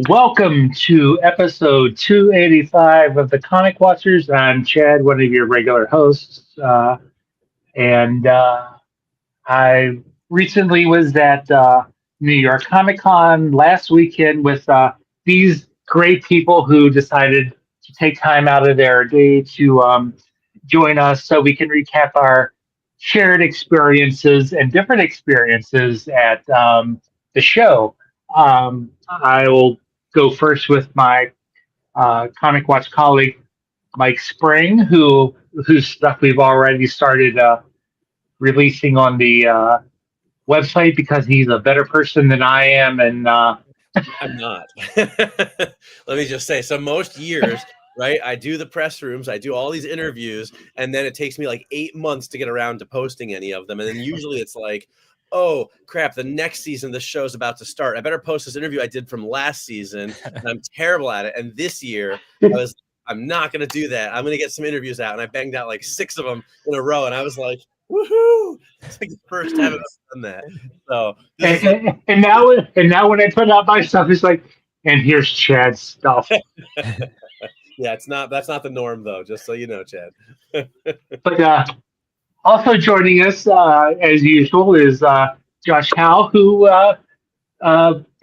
Welcome to episode 285 of the Comic Watchers. I'm Chad, one of your regular hosts, and I recently was at New York Comic Con last weekend with these great people who decided to take time out of their day to join us so we can recap our shared experiences and different experiences at the show. I will go first with my Comic Watch colleague Mike Spring, whose stuff we've already started releasing on the website because he's a better person than I am, and I'm not. Let me just say, so most years, right, I do the press rooms, I do all these interviews, and then it takes me like 8 months to get around to posting any of them. And then usually it's like, oh crap, the next season the show's about to start. I better post this interview I did from last season, and I'm terrible at it. And this year I'm not gonna do that. I'm gonna get some interviews out, and I banged out like 6 of them in a row, and I was like, woohoo! It's like the first time I've ever done that. So this is like, and now when I put out my stuff, it's like, and here's Chad's stuff. yeah, that's not the norm though, just so you know, Chad. But also joining us, as usual, is Josh Howe, who I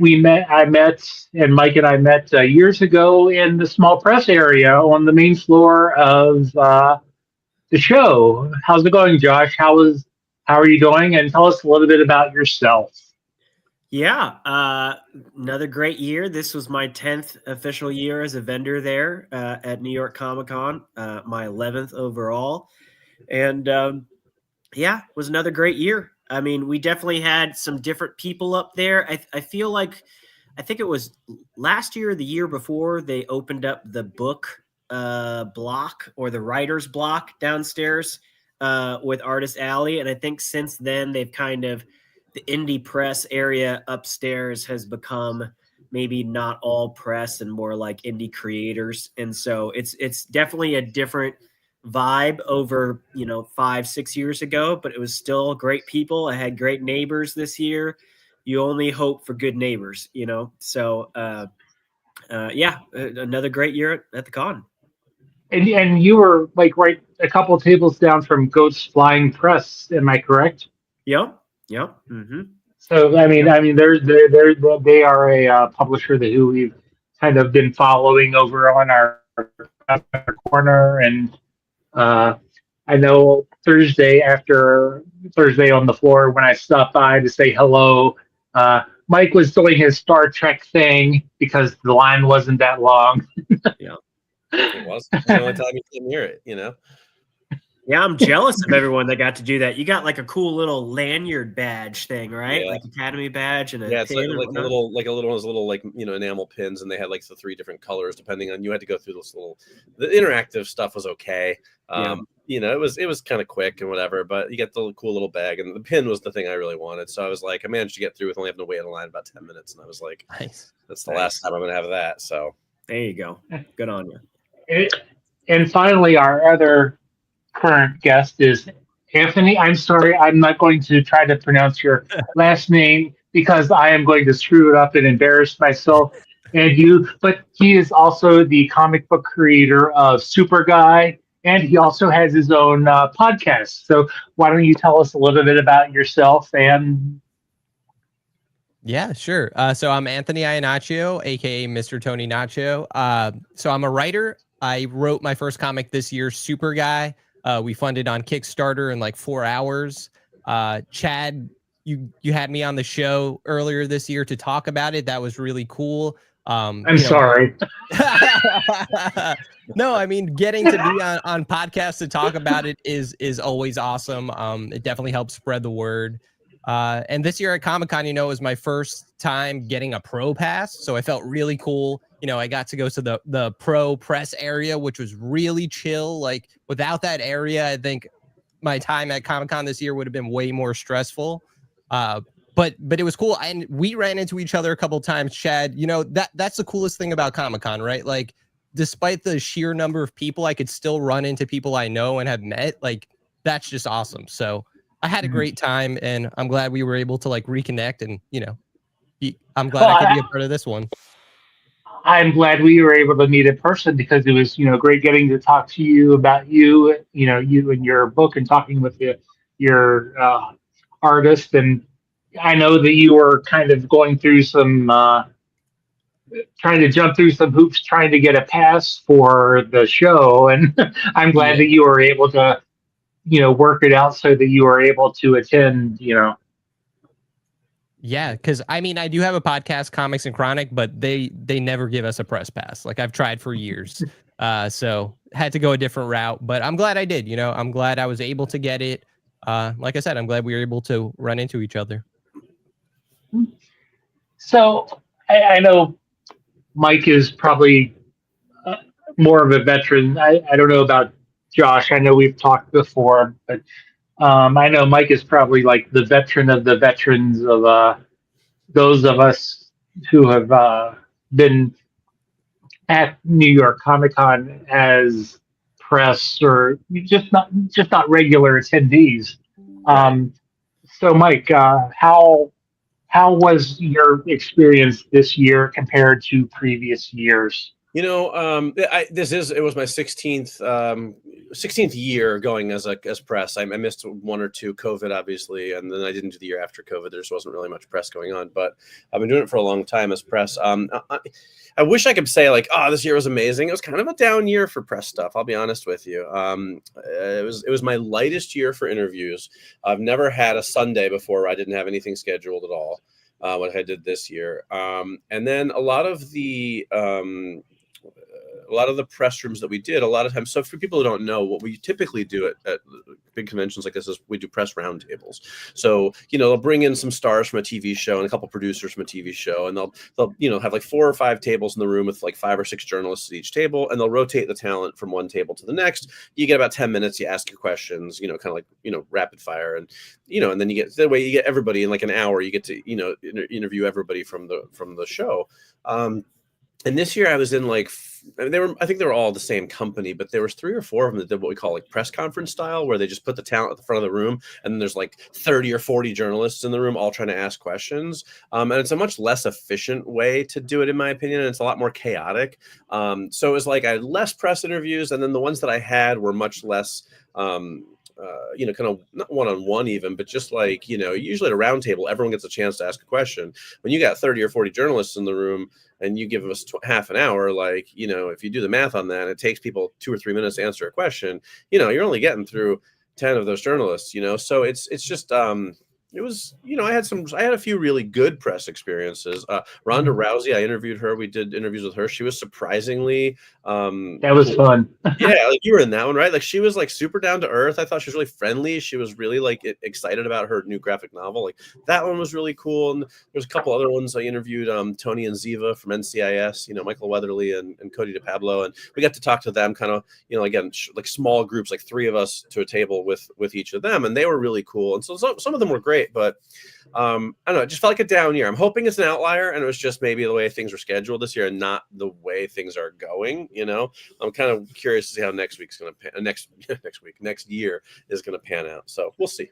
met, and Mike and I met years ago in the small press area on the main floor of the show. How's it going, Josh? How are you doing? And tell us a little bit about yourself. Yeah, another great year. This was my 10th official year as a vendor there at New York Comic Con, my 11th overall. And yeah, it was another great year. I mean, we definitely had some different people up there. I feel like, I think it was last year or the year before, they opened up the book block or the writer's block downstairs with Artist Alley. And I think since then, they've kind of, the indie press area upstairs has become maybe not all press and more like indie creators. And so it's definitely a different vibe over 5-6 years ago, but it was still great people. I had great neighbors this year. You only hope for good neighbors, so yeah, another great year at the con. And you were like right a couple of tables down from Goat's Flying Press. Am I correct? Yep. Mm-hmm. So they are a publisher that who we've kind of been following over on our corner, and I know Thursday on the floor when I stopped by to say hello, Mike was doing his Star Trek thing because the line wasn't that long. Yeah. It was the only time you can hear it. Yeah, I'm jealous of everyone that got to do that. You got like a cool little lanyard badge thing, right? Yeah. Like Academy badge and a Yeah, it's pin like a little one of those little enamel pins, and they had like the 3 different colors depending on. You had to go through this the interactive stuff was okay. It was kind of quick and whatever, but you get the cool little bag, and the pin was the thing I really wanted. So I was like, I managed to get through with only having to wait in line about 10 minutes, and I was like, nice. That's the last time I'm gonna have that. So there you go. Good on you. And finally, our other current guest is Anthony. I'm sorry, I'm not going to try to pronounce your last name because I am going to screw it up and embarrass myself and you. But he is also the comic book creator of Super Guy, and he also has his own podcast. So why don't you tell us a little bit about yourself? And yeah, sure. So I'm Anthony Iannaccio, aka Mr. Tony Nacho. So I'm a writer. I wrote my first comic this year, Super Guy. We funded on Kickstarter in like 4 hours. Chad, you had me on the show earlier this year to talk about it. That was really cool. I'm sorry. No, I mean, getting to be on podcasts to talk about it is always awesome. It definitely helps spread the word. And this year at Comic-Con, it was my first time getting a pro pass. So I felt really cool. I got to go to the pro press area, which was really chill. Like without that area, I think my time at Comic-Con this year would have been way more stressful. But it was cool. And we ran into each other a couple of times, Chad. That's the coolest thing about Comic-Con, right? Like despite the sheer number of people, I could still run into people I know and have met. Like that's just awesome. So I had a great time, and I'm glad we were able to like reconnect. And I'm glad I could be a part of this one. I'm glad we were able to meet in person because it was, great getting to talk to you about you and your book and talking with your artist. And I know that you were kind of going through some, trying to jump through some hoops, trying to get a pass for the show. And I'm glad Yeah. that you were able to, work it out so that you were able to attend, Yeah, because I mean, I do have a podcast, Comics and Chronic, but they never give us a press pass. Like I've tried for years, so had to go a different route. But I'm glad I did. I'm glad I was able to get it. Like I said, I'm glad we were able to run into each other. So I know Mike is probably more of a veteran. I don't know about Josh. I know we've talked before, but I know Mike is probably like the veteran of the veterans of those of us who have been at New York Comic Con as press or just not regular attendees. Um, so, Mike, how was your experience this year compared to previous years? It was my 16th year going as press. I missed one or two COVID, obviously, and then I didn't do the year after COVID. There just wasn't really much press going on, but I've been doing it for a long time as press. I wish I could say like, oh, this year was amazing. It was kind of a down year for press stuff. I'll be honest with you. It was my lightest year for interviews. I've never had a Sunday before where I didn't have anything scheduled at all. What I did this year, and then a lot of the press rooms that we did, a lot of times. So for people who don't know, what we typically do at big conventions like this is we do press roundtables. So, they'll bring in some stars from a TV show and a couple producers from a TV show, and they'll have like 4 or 5 tables in the room with like 5 or 6 journalists at each table, and they'll rotate the talent from one table to the next. You get about 10 minutes, you ask your questions, kind of like, rapid fire, and and then you get everybody in like an hour. You get to, interview everybody from the show. And this year I was in like, I think they were all the same company, but there was 3 or 4 of them that did what we call like press conference style, where they just put the talent at the front of the room, and then there's like 30 or 40 journalists in the room all trying to ask questions. And it's a much less efficient way to do it, in my opinion, and it's a lot more chaotic. So it was like I had less press interviews, and then the ones that I had were much less kind of not one-on-one even, but just like, usually at a round table, everyone gets a chance to ask a question. When you got 30 or 40 journalists in the room and you give us half an hour, like, if you do the math on that, it takes people 2 or 3 minutes to answer a question, you're only getting through 10 of those journalists, so it's just, it was, I had a few really good press experiences. Ronda Rousey, I interviewed her. We did interviews with her. She was surprisingly, that was fun. Yeah, like you were in that one, right? Like she was like super down to earth. I thought she was really friendly. She was really like excited about her new graphic novel. Like that one was really cool. And there's a couple other ones I interviewed. Tony and Ziva from NCIS. Michael Weatherly and Cody DePablo, and we got to talk to them. Kind of, again, like small groups, like 3 of us to a table with each of them, and they were really cool. And so some of them were great, but I don't know. It just felt like a down year. I'm hoping it's an outlier, and it was just maybe the way things were scheduled this year, and not the way things are going. I'm kind of curious to see how next year is going to pan out. So we'll see.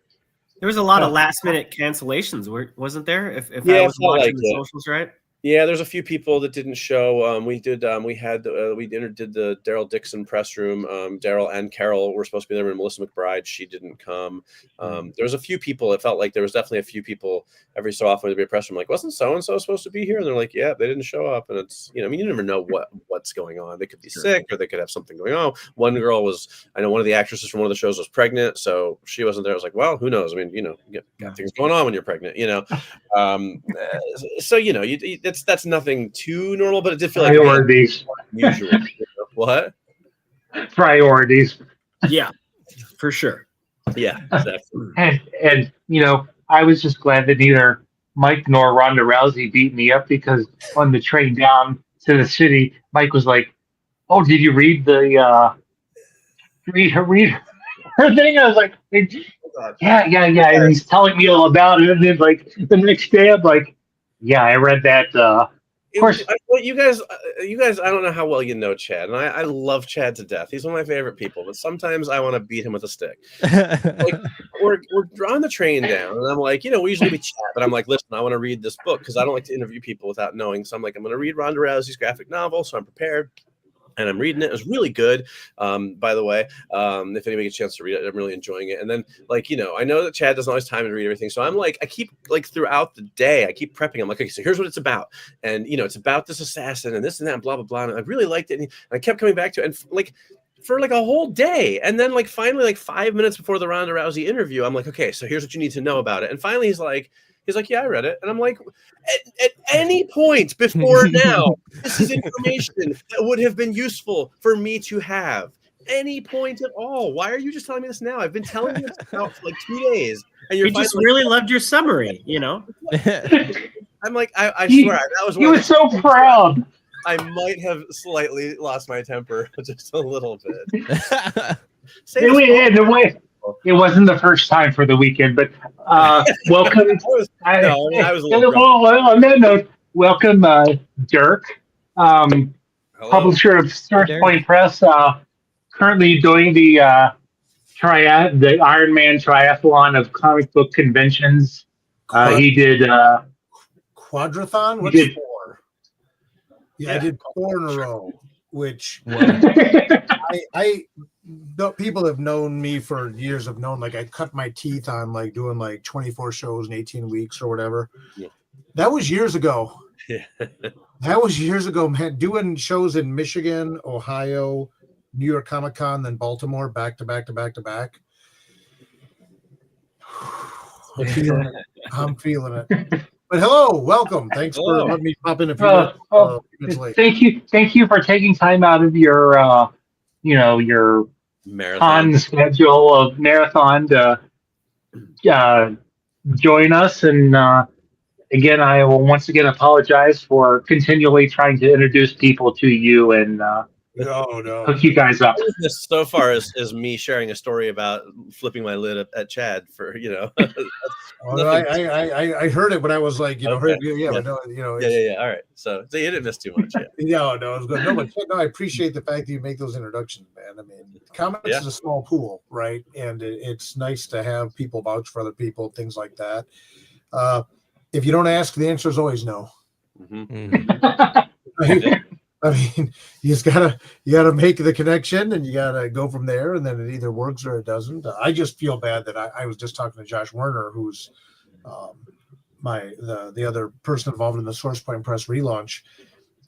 There was a lot of last minute cancellations, wasn't there? If yeah, I was watching the socials right. Yeah, there's a few people that didn't show. We did the Daryl Dixon press room. Daryl and Carol were supposed to be there, and Melissa McBride, she didn't come. There was a few people. It felt like there was definitely a few people every so often to be a press room. Like, wasn't so and so supposed to be here? And they're like, yeah, they didn't show up. And it's you never know what's going on. They could be sick, or they could have something going on. One girl I know one of the actresses from one of the shows was pregnant, so she wasn't there. I was like, well, who knows? I mean, you got things going on when you're pregnant. So that's nothing too normal, but it did feel like priorities. Unusual. What? Priorities. Yeah, for sure. Yeah, exactly. And I was just glad that neither Mike nor Ronda Rousey beat me up, because on the train down to the city, Mike was like, "Oh, did you read read her thing?" I was like, "Yeah," and he's telling me all about it. And then like the next day, I'm like, "Yeah, I read that." course. You guys, I don't know how well you know Chad, and I love Chad to death. He's one of my favorite people, but sometimes I want to beat him with a stick. Like, we're on the train down, and I'm like, we usually we chat, but I'm like, listen, I want to read this book because I don't like to interview people without knowing. So I'm like, I'm going to read Ronda Rousey's graphic novel, so I'm prepared. And I'm reading it. It was really good, by the way. If anybody gets a chance to read it, I'm really enjoying it. And then, I know that Chad doesn't always have time to read everything. So I'm like, I keep, throughout the day, I keep prepping. I'm like, okay, so here's what it's about. And, it's about this assassin and this and that, and blah, blah, blah. And I really liked it. And I kept coming back to it. And, for a whole day. And then, finally, 5 minutes before the Ronda Rousey interview, I'm like, okay, so here's what you need to know about it. And finally, he's like, yeah, I read it. And I'm like, at any point before now, this is information that would have been useful for me to have. Any point at all. Why are you just telling me this now? I've been telling you this now for 2 days. And you just really loved your summary, I'm like, I swear, that was he was so proud. I might have slightly lost my temper just a little bit. It wasn't the first time for the weekend, but welcome. On that note, welcome, Dirk, publisher of Source Point Press, currently doing the Ironman triathlon of comic book conventions. He did Quadrathon. What's 4? I did 4 in a row, which people have known me for years. Have known I cut my teeth on doing 24 shows in 18 weeks or whatever. Yeah. That was years ago. Yeah. That was years ago, man. Doing shows in Michigan, Ohio, New York Comic Con, then Baltimore, back to back to back to back. I'm feeling it. But hello, welcome. Thanks for letting me pop in a few minutes late. Thank you for taking time out of your your marathon schedule of marathon to join us. And again, I will once again apologize for continually trying to introduce people to you and hook you guys up. This so far is me sharing a story about flipping my lid at Chad for I heard it, but I was like, All right. So you didn't miss too much. No, it was good. No, I appreciate the fact that you make those introductions, man. I mean, comics is a small pool, right? And it's nice to have people vouch for other people, things like that. If you don't ask, the answer is always no. Mm-hmm. I mean, you gotta make the connection, and you gotta go from there, and then it either works or it doesn't. I just feel bad that I was just talking to Josh Werner, who's the other person involved in the Source Point Press relaunch,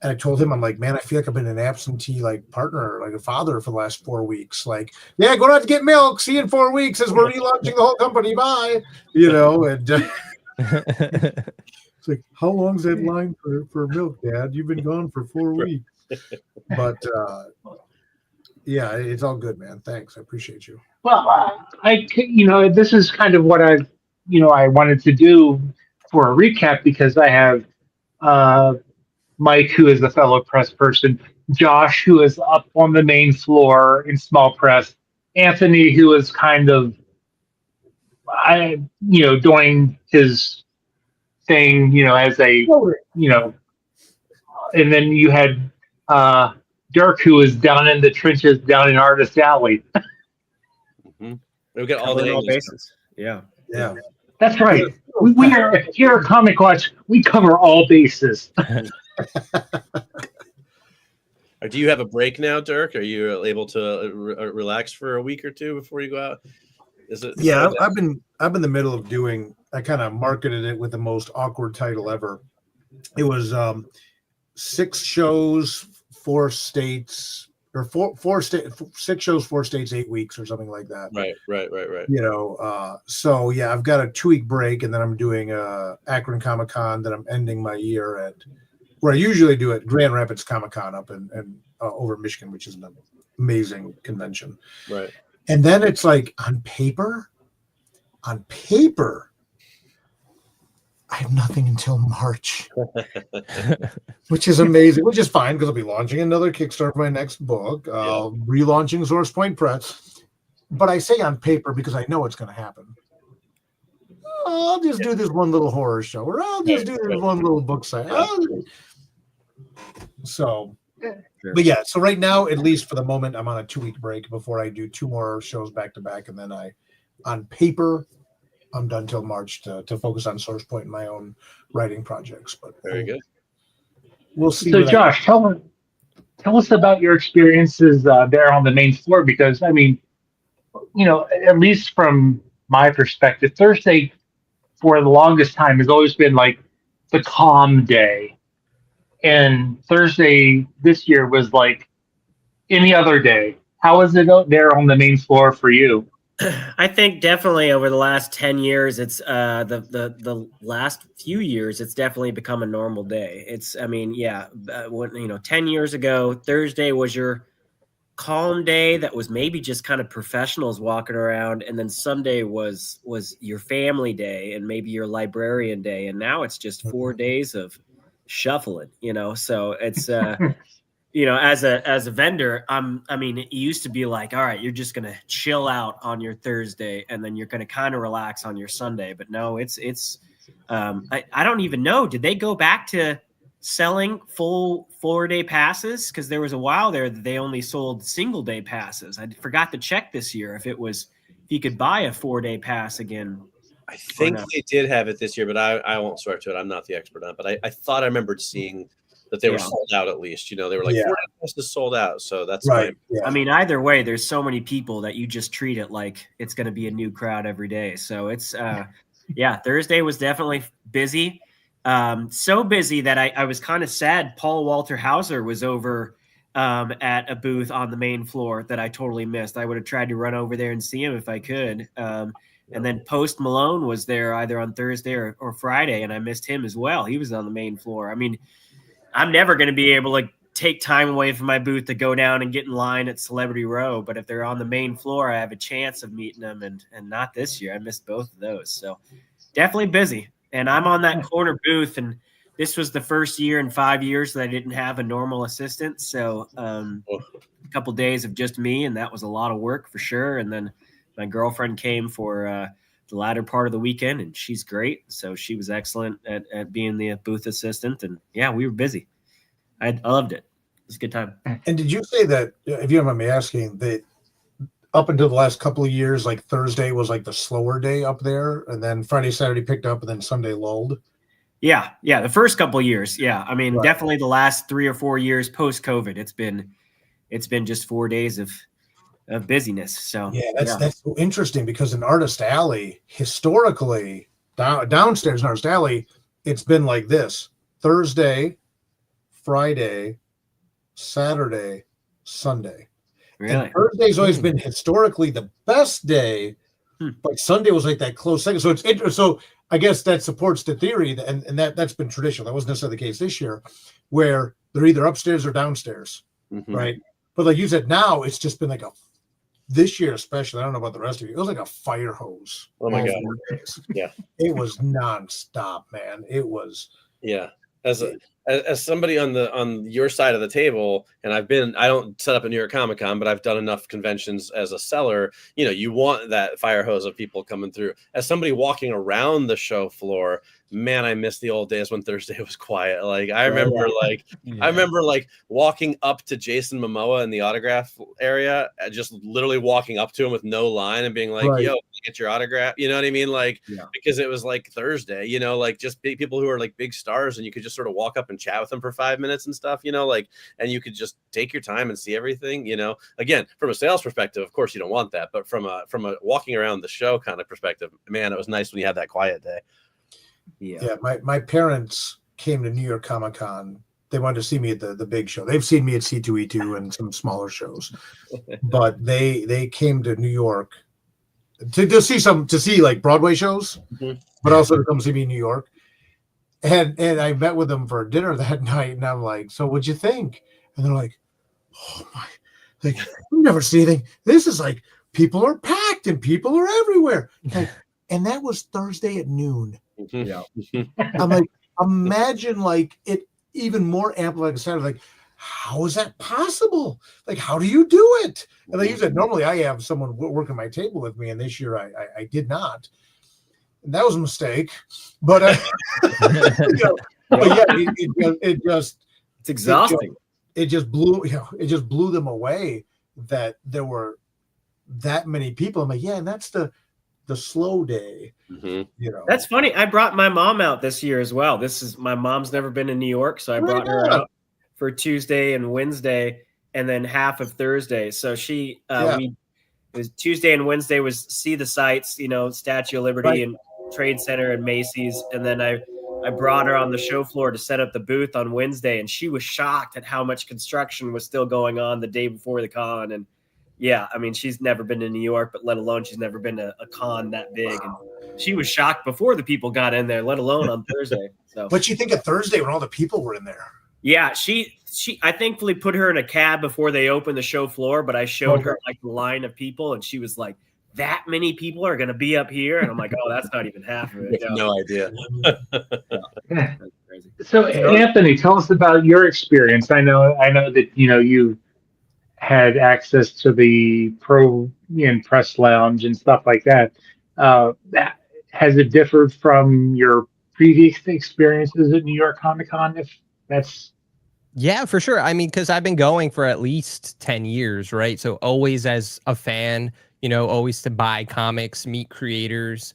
and I told him, I'm like, man, I feel like I've been an absentee partner, a father for the last 4 weeks. Going out to get milk. See you in 4 weeks as we're relaunching the whole company. Bye. And. It's like, how long's that line for milk, Dad? You've been gone for 4 weeks. But it's all good, man. Thanks. I appreciate you. Well, this is kind of what I wanted to do for a recap, because I have Mike, who is a fellow press person, Josh, who is up on the main floor in small press, Anthony, who is kind of doing his thing, as a, and then you had Dirk, who is down in the trenches, down in Artist Alley. Mm-hmm. We got all the bases. Yeah. That's right. We are here at Comic Watch. We cover all bases. Do you have a break now, Dirk? Are you able to relax for a week or two before you go out? I've been in the middle of doing. I kind of marketed it with the most awkward title ever. It was 6 shows, 4 states, or 6 shows, 4 states, 8 weeks, or something like that. Right. So I've got a 2-week break, and then I'm doing Akron Comic Con that I'm ending my year at, where I usually do it, Grand Rapids Comic Con up in over Michigan, which is an amazing convention. Right. And then it's on paper, I have nothing until March, which is amazing, which is fine because I'll be launching another Kickstarter for my next book, relaunching Source Point Press. But I say on paper because I know it's going to happen. I'll just do this one little horror show, or I'll just do this one little book site. So, Sure. but yeah, so right now, at least for the moment, I'm on a 2-week break before I do 2 more shows back to back. And then on paper, I'm done till March to focus on SourcePoint and my own writing projects. But Very good. We'll see. So, Josh, tell us about your experiences there on the main floor, because I mean, at least from my perspective, Thursday for the longest time has always been like the calm day, and Thursday this year was like any other day. How is it out there on the main floor for you? I think definitely over the last 10 years, it's the last few years, it's definitely become a normal day. When 10 years ago, Thursday was your calm day that was maybe just kind of professionals walking around, and then Sunday was your family day and maybe your librarian day, and now it's just 4 days of shuffling. So it's as a vendor, it used to be like, all right, you're just going to chill out on your Thursday and then you're going to kind of relax on your Sunday. But no, I don't even know. Did they go back to selling full 4-day passes? Because there was a while there that they only sold single day passes. I forgot to check this year if you could buy a 4-day pass again. I think they did have it this year, but I won't swear to it. I'm not the expert on it, but I thought I remembered seeing that they were sold out at least. They were like 40 passes sold out. So that's right. Yeah. Either way, there's so many people that you just treat it like it's going to be a new crowd every day. So it's, Thursday was definitely busy. So busy that I was kind of sad. Paul Walter Hauser was over at a booth on the main floor that I totally missed. I would have tried to run over there and see him if I could. And then Post Malone was there either on Thursday or Friday, and I missed him as well. He was on the main floor. I mean, I'm never going to be able to take time away from my booth to go down and get in line at Celebrity Row. But if they're on the main floor, I have a chance of meeting them, and not this year. I missed both of those. So definitely busy. And I'm on that corner booth, and this was the first year in 5 years that I didn't have a normal assistant. So a couple days of just me, and that was a lot of work for sure. And then my girlfriend came for the latter part of the weekend, and she's great. So she was excellent at being the booth assistant. And yeah, we were busy. I loved it. It was a good time. And did you say that, if you don't mind me asking, that up until the last couple of years, like Thursday was like the slower day up there, and then Friday, Saturday picked up, and then Sunday lulled? Yeah. The first couple of years. Yeah. I mean, Right. Definitely the last 3 or 4 years post-COVID, it's been just 4 days of busyness. So that's so interesting, because in Artist Alley, historically, downstairs in Artist Alley, it's been like this: Thursday, Friday, Saturday, Sunday. Really? And Thursday's always been historically the best day, but Sunday was like that close second. So it's interesting. So I guess that supports the theory, and that's been traditional. That wasn't necessarily the case this year, where they're either upstairs or downstairs, right? But like you said, now it's just been like this year especially, I don't know about the rest of you, it was like a fire hose. Oh my God. Yeah. It was nonstop, man. It was. Yeah. As somebody on your side of the table, and I don't set up a New York Comic Con, but I've done enough conventions as a seller. You want that fire hose of people coming through. As somebody walking around the show floor, man, I miss the old days when Thursday was quiet. Like I remember, walking up to Jason Momoa in the autograph area, just literally walking up to him with no line and being like, Right. "Yo, can I get your autograph?" You know what I mean? Like, because it was like Thursday. Like just people who are like big stars, and you could just sort of walk up and chat with them for 5 minutes and stuff. And you could just take your time and see everything. Again, from a sales perspective, of course you don't want that, but from a walking around the show kind of perspective, man, it was nice when you had that quiet day. Yeah. My parents came to New York Comic Con. They wanted to see me at the big show. They've seen me at C2E2 and some smaller shows, but they came to New York to see like Broadway shows, but also to come see me in New York. And I met with them for dinner that night, and I'm like, "So what'd you think?" And they're like, "Oh my, like we've never seen anything. This is like people are packed and people are everywhere." And that was Thursday at noon. Yeah. I'm like, imagine like it even more amplified Saturday. Like, how is that possible? Like, how do you do it? And like you said, normally I have someone working my table with me, and this year I did not. And that was a mistake. But but yeah, it just it's It's exhausting. It just blew them away that there were that many people. I'm like, yeah, and that's the slow day. That's funny. I brought my mom out this year as well. My mom's never been in New York, so I brought her out for Tuesday and Wednesday, and then half of Thursday. So it was Tuesday and Wednesday was see the sights, Statue of Liberty and Trade Center and Macy's, and then I brought her on the show floor to set up the booth on Wednesday, and she was shocked at how much construction was still going on the day before the con. And yeah, I mean, she's never been to New York, but let alone she's never been to a con that big. And she was shocked before the people got in there, let alone on Thursday. So, what you think of Thursday when all the people were in there? Yeah, I thankfully put her in a cab before they opened the show floor, but I showed her like the line of people, and she was like, that many people are going to be up here? And I'm like, oh, that's not even half of it. No idea. That's crazy. So, Anthony, tell us about your experience. I know that you had access to the pro press lounge and stuff like that. Has it differed from your previous experiences at New York Comic Con? If that's Yeah, for sure. I mean, because I've been going for at least 10 years, right? So always as a fan, always to buy comics, meet creators.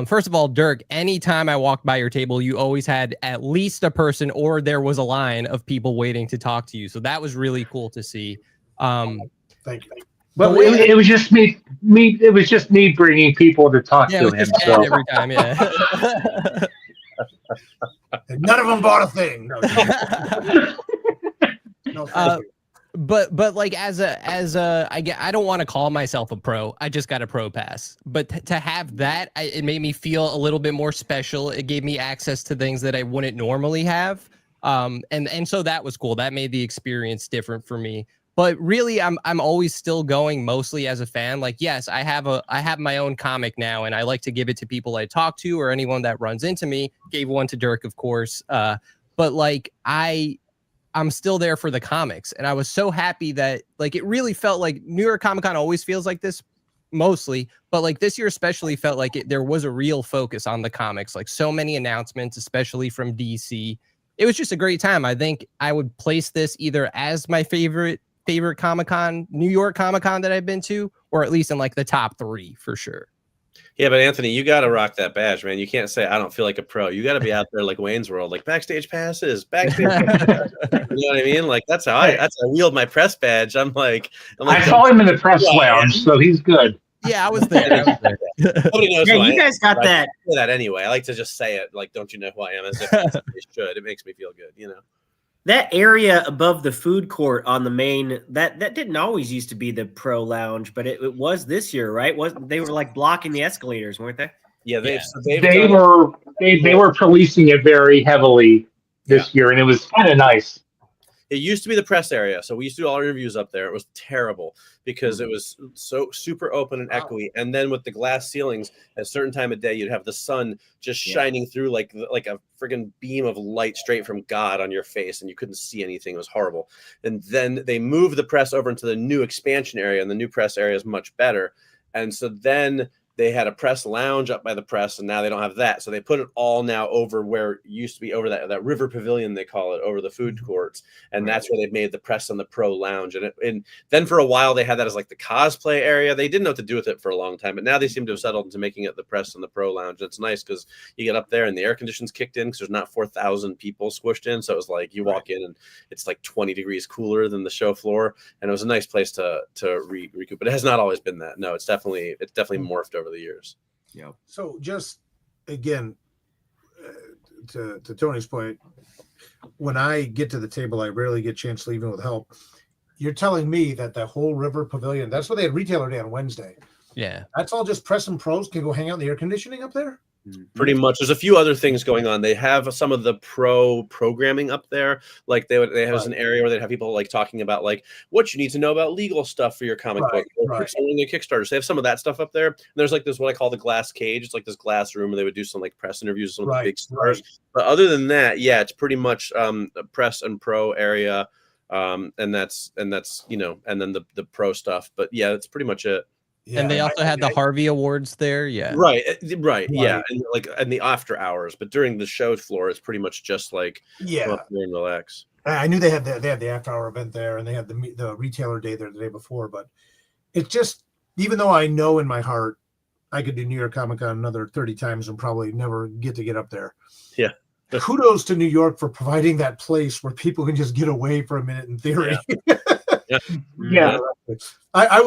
First of all, Dirk, anytime I walked by your table, you always had at least a person or there was a line of people waiting to talk to you. So that was really cool to see. Thank you. But it was just me. It was just me bringing people to talk to him. So. Every time, yeah. And none of them bought a thing. No, thank you. But like I don't want to call myself a pro. I just got a pro pass. But to have that, it made me feel a little bit more special. It gave me access to things that I wouldn't normally have. And so that was cool. That made the experience different for me. But really, I'm always still going mostly as a fan. Like, yes, I have my own comic now, and I like to give it to people I talk to or anyone that runs into me. Gave one to Dirk, of course. But like I'm still there for the comics, and I was so happy that like it really felt like New York Comic Con always feels like this mostly, but like this year especially felt like there was a real focus on the comics. Like so many announcements, especially from DC. It was just a great time. I think I would place this either as my favorite Comic-Con, New York Comic-Con that I've been to, or at least in like the top 3 for sure. Yeah, but Anthony, you got to rock that badge, man. You can't say I don't feel like a pro. You got to be out there like Wayne's World, like backstage passes. You know what I mean? Like that's how I wield my press badge. I'm like I saw him in the press lounge, so he's good. Yeah, I was there. Nobody knows. Yeah, you guys got that. I say that anyway. I like to just say it. Like, don't you know who I am? As if they should. It makes me feel good. That area above the food court on the main, that didn't always used to be the pro lounge, but it was this year, right? They were like blocking the escalators, weren't they? Yeah, they were policing it very heavily this year, and it was kind of nice. It used to be the press area, so we used to do all our interviews up there. It was terrible because it was so super open and echoey. And then with the glass ceilings, at a certain time of day, you'd have the sun just shining through like a friggin' beam of light straight from God on your face, and you couldn't see anything. It was horrible. And then they moved the press over into the new expansion area, and the new press area is much better. And so then they had a press lounge up by the press, and now they don't have that. So they put it all now over where it used to be, over that river pavilion, they call it, over the food courts. And that's where they've made the press and the pro lounge. And then for a while they had that as like the cosplay area. They didn't know what to do with it for a long time, but now they seem to have settled into making it the press and the pro lounge. It's nice because you get up there and the air conditioning's kicked in because there's not 4,000 people squished in. So it was like you walk in and it's like 20 degrees cooler than the show floor. And it was a nice place to recoup. But it has not always been that. No, it's definitely morphed over the years. Yeah. So just again, to Tony's point, when I get to the table, I rarely get a chance to leave with help. You're telling me that the whole river pavilion, that's what they had retailer day on Wednesday. Yeah. That's all just press and pros can go hang out in the air conditioning up there? Pretty much. There's a few other things going on. They have some of the pro programming up there. Like they have an area where they have people like talking about like what you need to know about legal stuff for your comic book or selling a Kickstarter. So they have some of that stuff up there. And there's like this what I call the glass cage. It's like this glass room where they would do some like press interviews with some of the big stars. But other than that, yeah, it's pretty much a press and pro area. And that's and then the pro stuff. But yeah, that's pretty much it. Yeah, and they also had the Harvey Awards there. Yeah. Right. Yeah. And like in the after hours, but during the show floor, it's pretty much just like come up here and relax. I knew they had the after hour event there, and they had the retailer day there the day before. But it's just, even though I know in my heart I could do New York Comic Con another 30 times and probably never get up there. Yeah. Kudos to New York for providing that place where people can just get away for a minute in theory. Yeah. I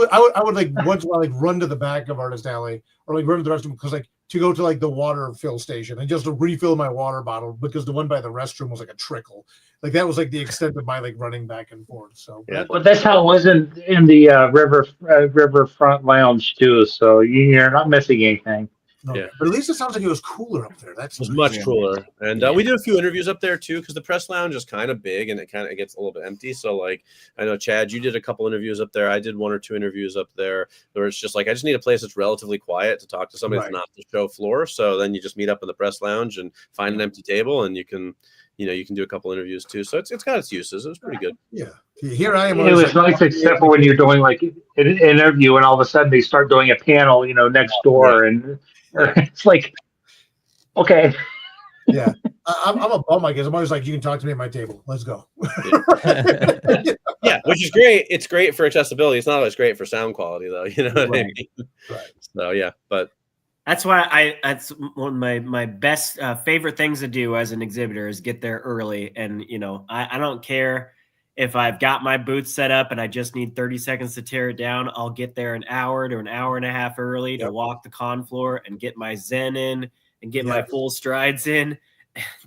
would like once in a while like run to the back of Artist Alley or like run to the restroom because like to go to like the water fill station and just to refill my water bottle because the one by the restroom was like a trickle. Like that was like the extent of my like running back and forth. So Well, that's how it was in the Riverfront Lounge too. So you're not missing anything. okay. Yeah. But at least it sounds like it was cooler up there. That's It was nice. much cooler, and we did a few interviews up there too because the press lounge is kind of big and it kind of gets a little bit empty. So like I know Chad, you did a couple interviews up there. I did 1 or 2 interviews up there where it's just like I just need a place that's relatively quiet to talk to somebody that's not the show floor. So then you just meet up in the press lounge and find an empty table, and you can do a couple interviews too. So it's got its uses. It was pretty good. Yeah. Here I am. It was nice, except for when you're doing like an interview, and all of a sudden they start doing a panel, next door, and it's like, okay. Yeah, I'm a bum, I guess. I'm always like, you can talk to me at my table. Let's go. Yeah, which is great. It's great for accessibility. It's not always great for sound quality, though. You know what I mean? Right. So yeah, but That's why that's one of my best favorite things to do as an exhibitor is get there early. And, I don't care if I've got my booth set up and I just need 30 seconds to tear it down. I'll get there an hour to an hour and a half early to walk the con floor and get my Zen in and get my full strides in.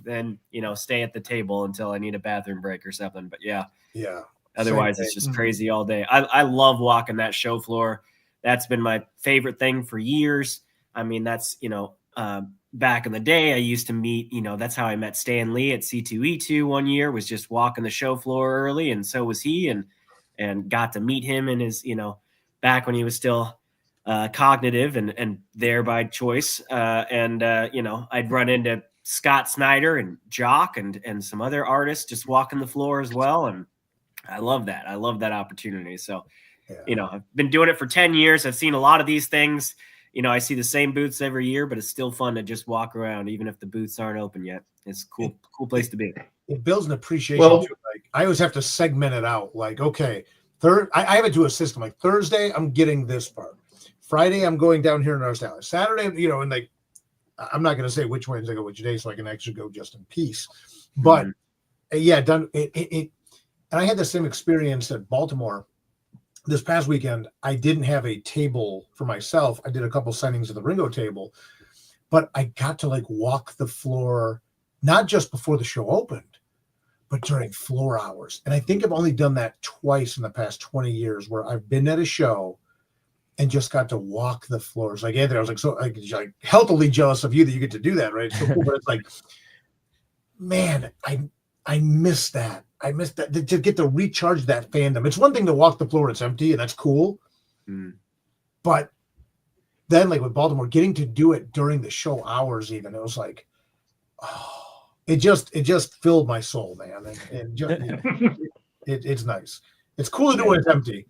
Then, stay at the table until I need a bathroom break or something. But yeah. Otherwise, it's just crazy all day. I love walking that show floor. That's been my favorite thing for years. I mean, that's, back in the day, I used to meet, that's how I met Stan Lee at C2E2 one year, was just walking the show floor early. And so was he, and got to meet him in his, back when he was still cognitive and there by choice. I'd run into Scott Snyder and Jock and some other artists just walking the floor as well. And I love that. I love that opportunity. So, I've been doing it for 10 years. I've seen a lot of these things. I see the same booths every year, but it's still fun to just walk around, even if the booths aren't open yet. It's a cool place to be. It builds an appreciation. Like I always have to segment it out. Like, okay, I have it to a system. Like Thursday, I'm getting this part. Friday, I'm going down here in Artist Alley. Saturday, and like, I'm not going to say which ones I go which day, so I can actually go just in peace. But done it. And I had the same experience at Baltimore. This past weekend, I didn't have a table for myself. I did a couple signings at the Ringo table, but I got to like walk the floor, not just before the show opened, but during floor hours. And I think I've only done that twice in the past 20 years where I've been at a show and just got to walk the floors. Like Anthony, I was like, so like healthily jealous of you that you get to do that, right? So cool, but it's like, man, I miss that. I missed that to get to recharge that fandom. It's one thing to walk the floor, it's empty, and that's cool. But then, like with Baltimore, getting to do it during the show hours, even it was like, it just filled my soul, man. And just, it's nice. It's cool to do when it's empty.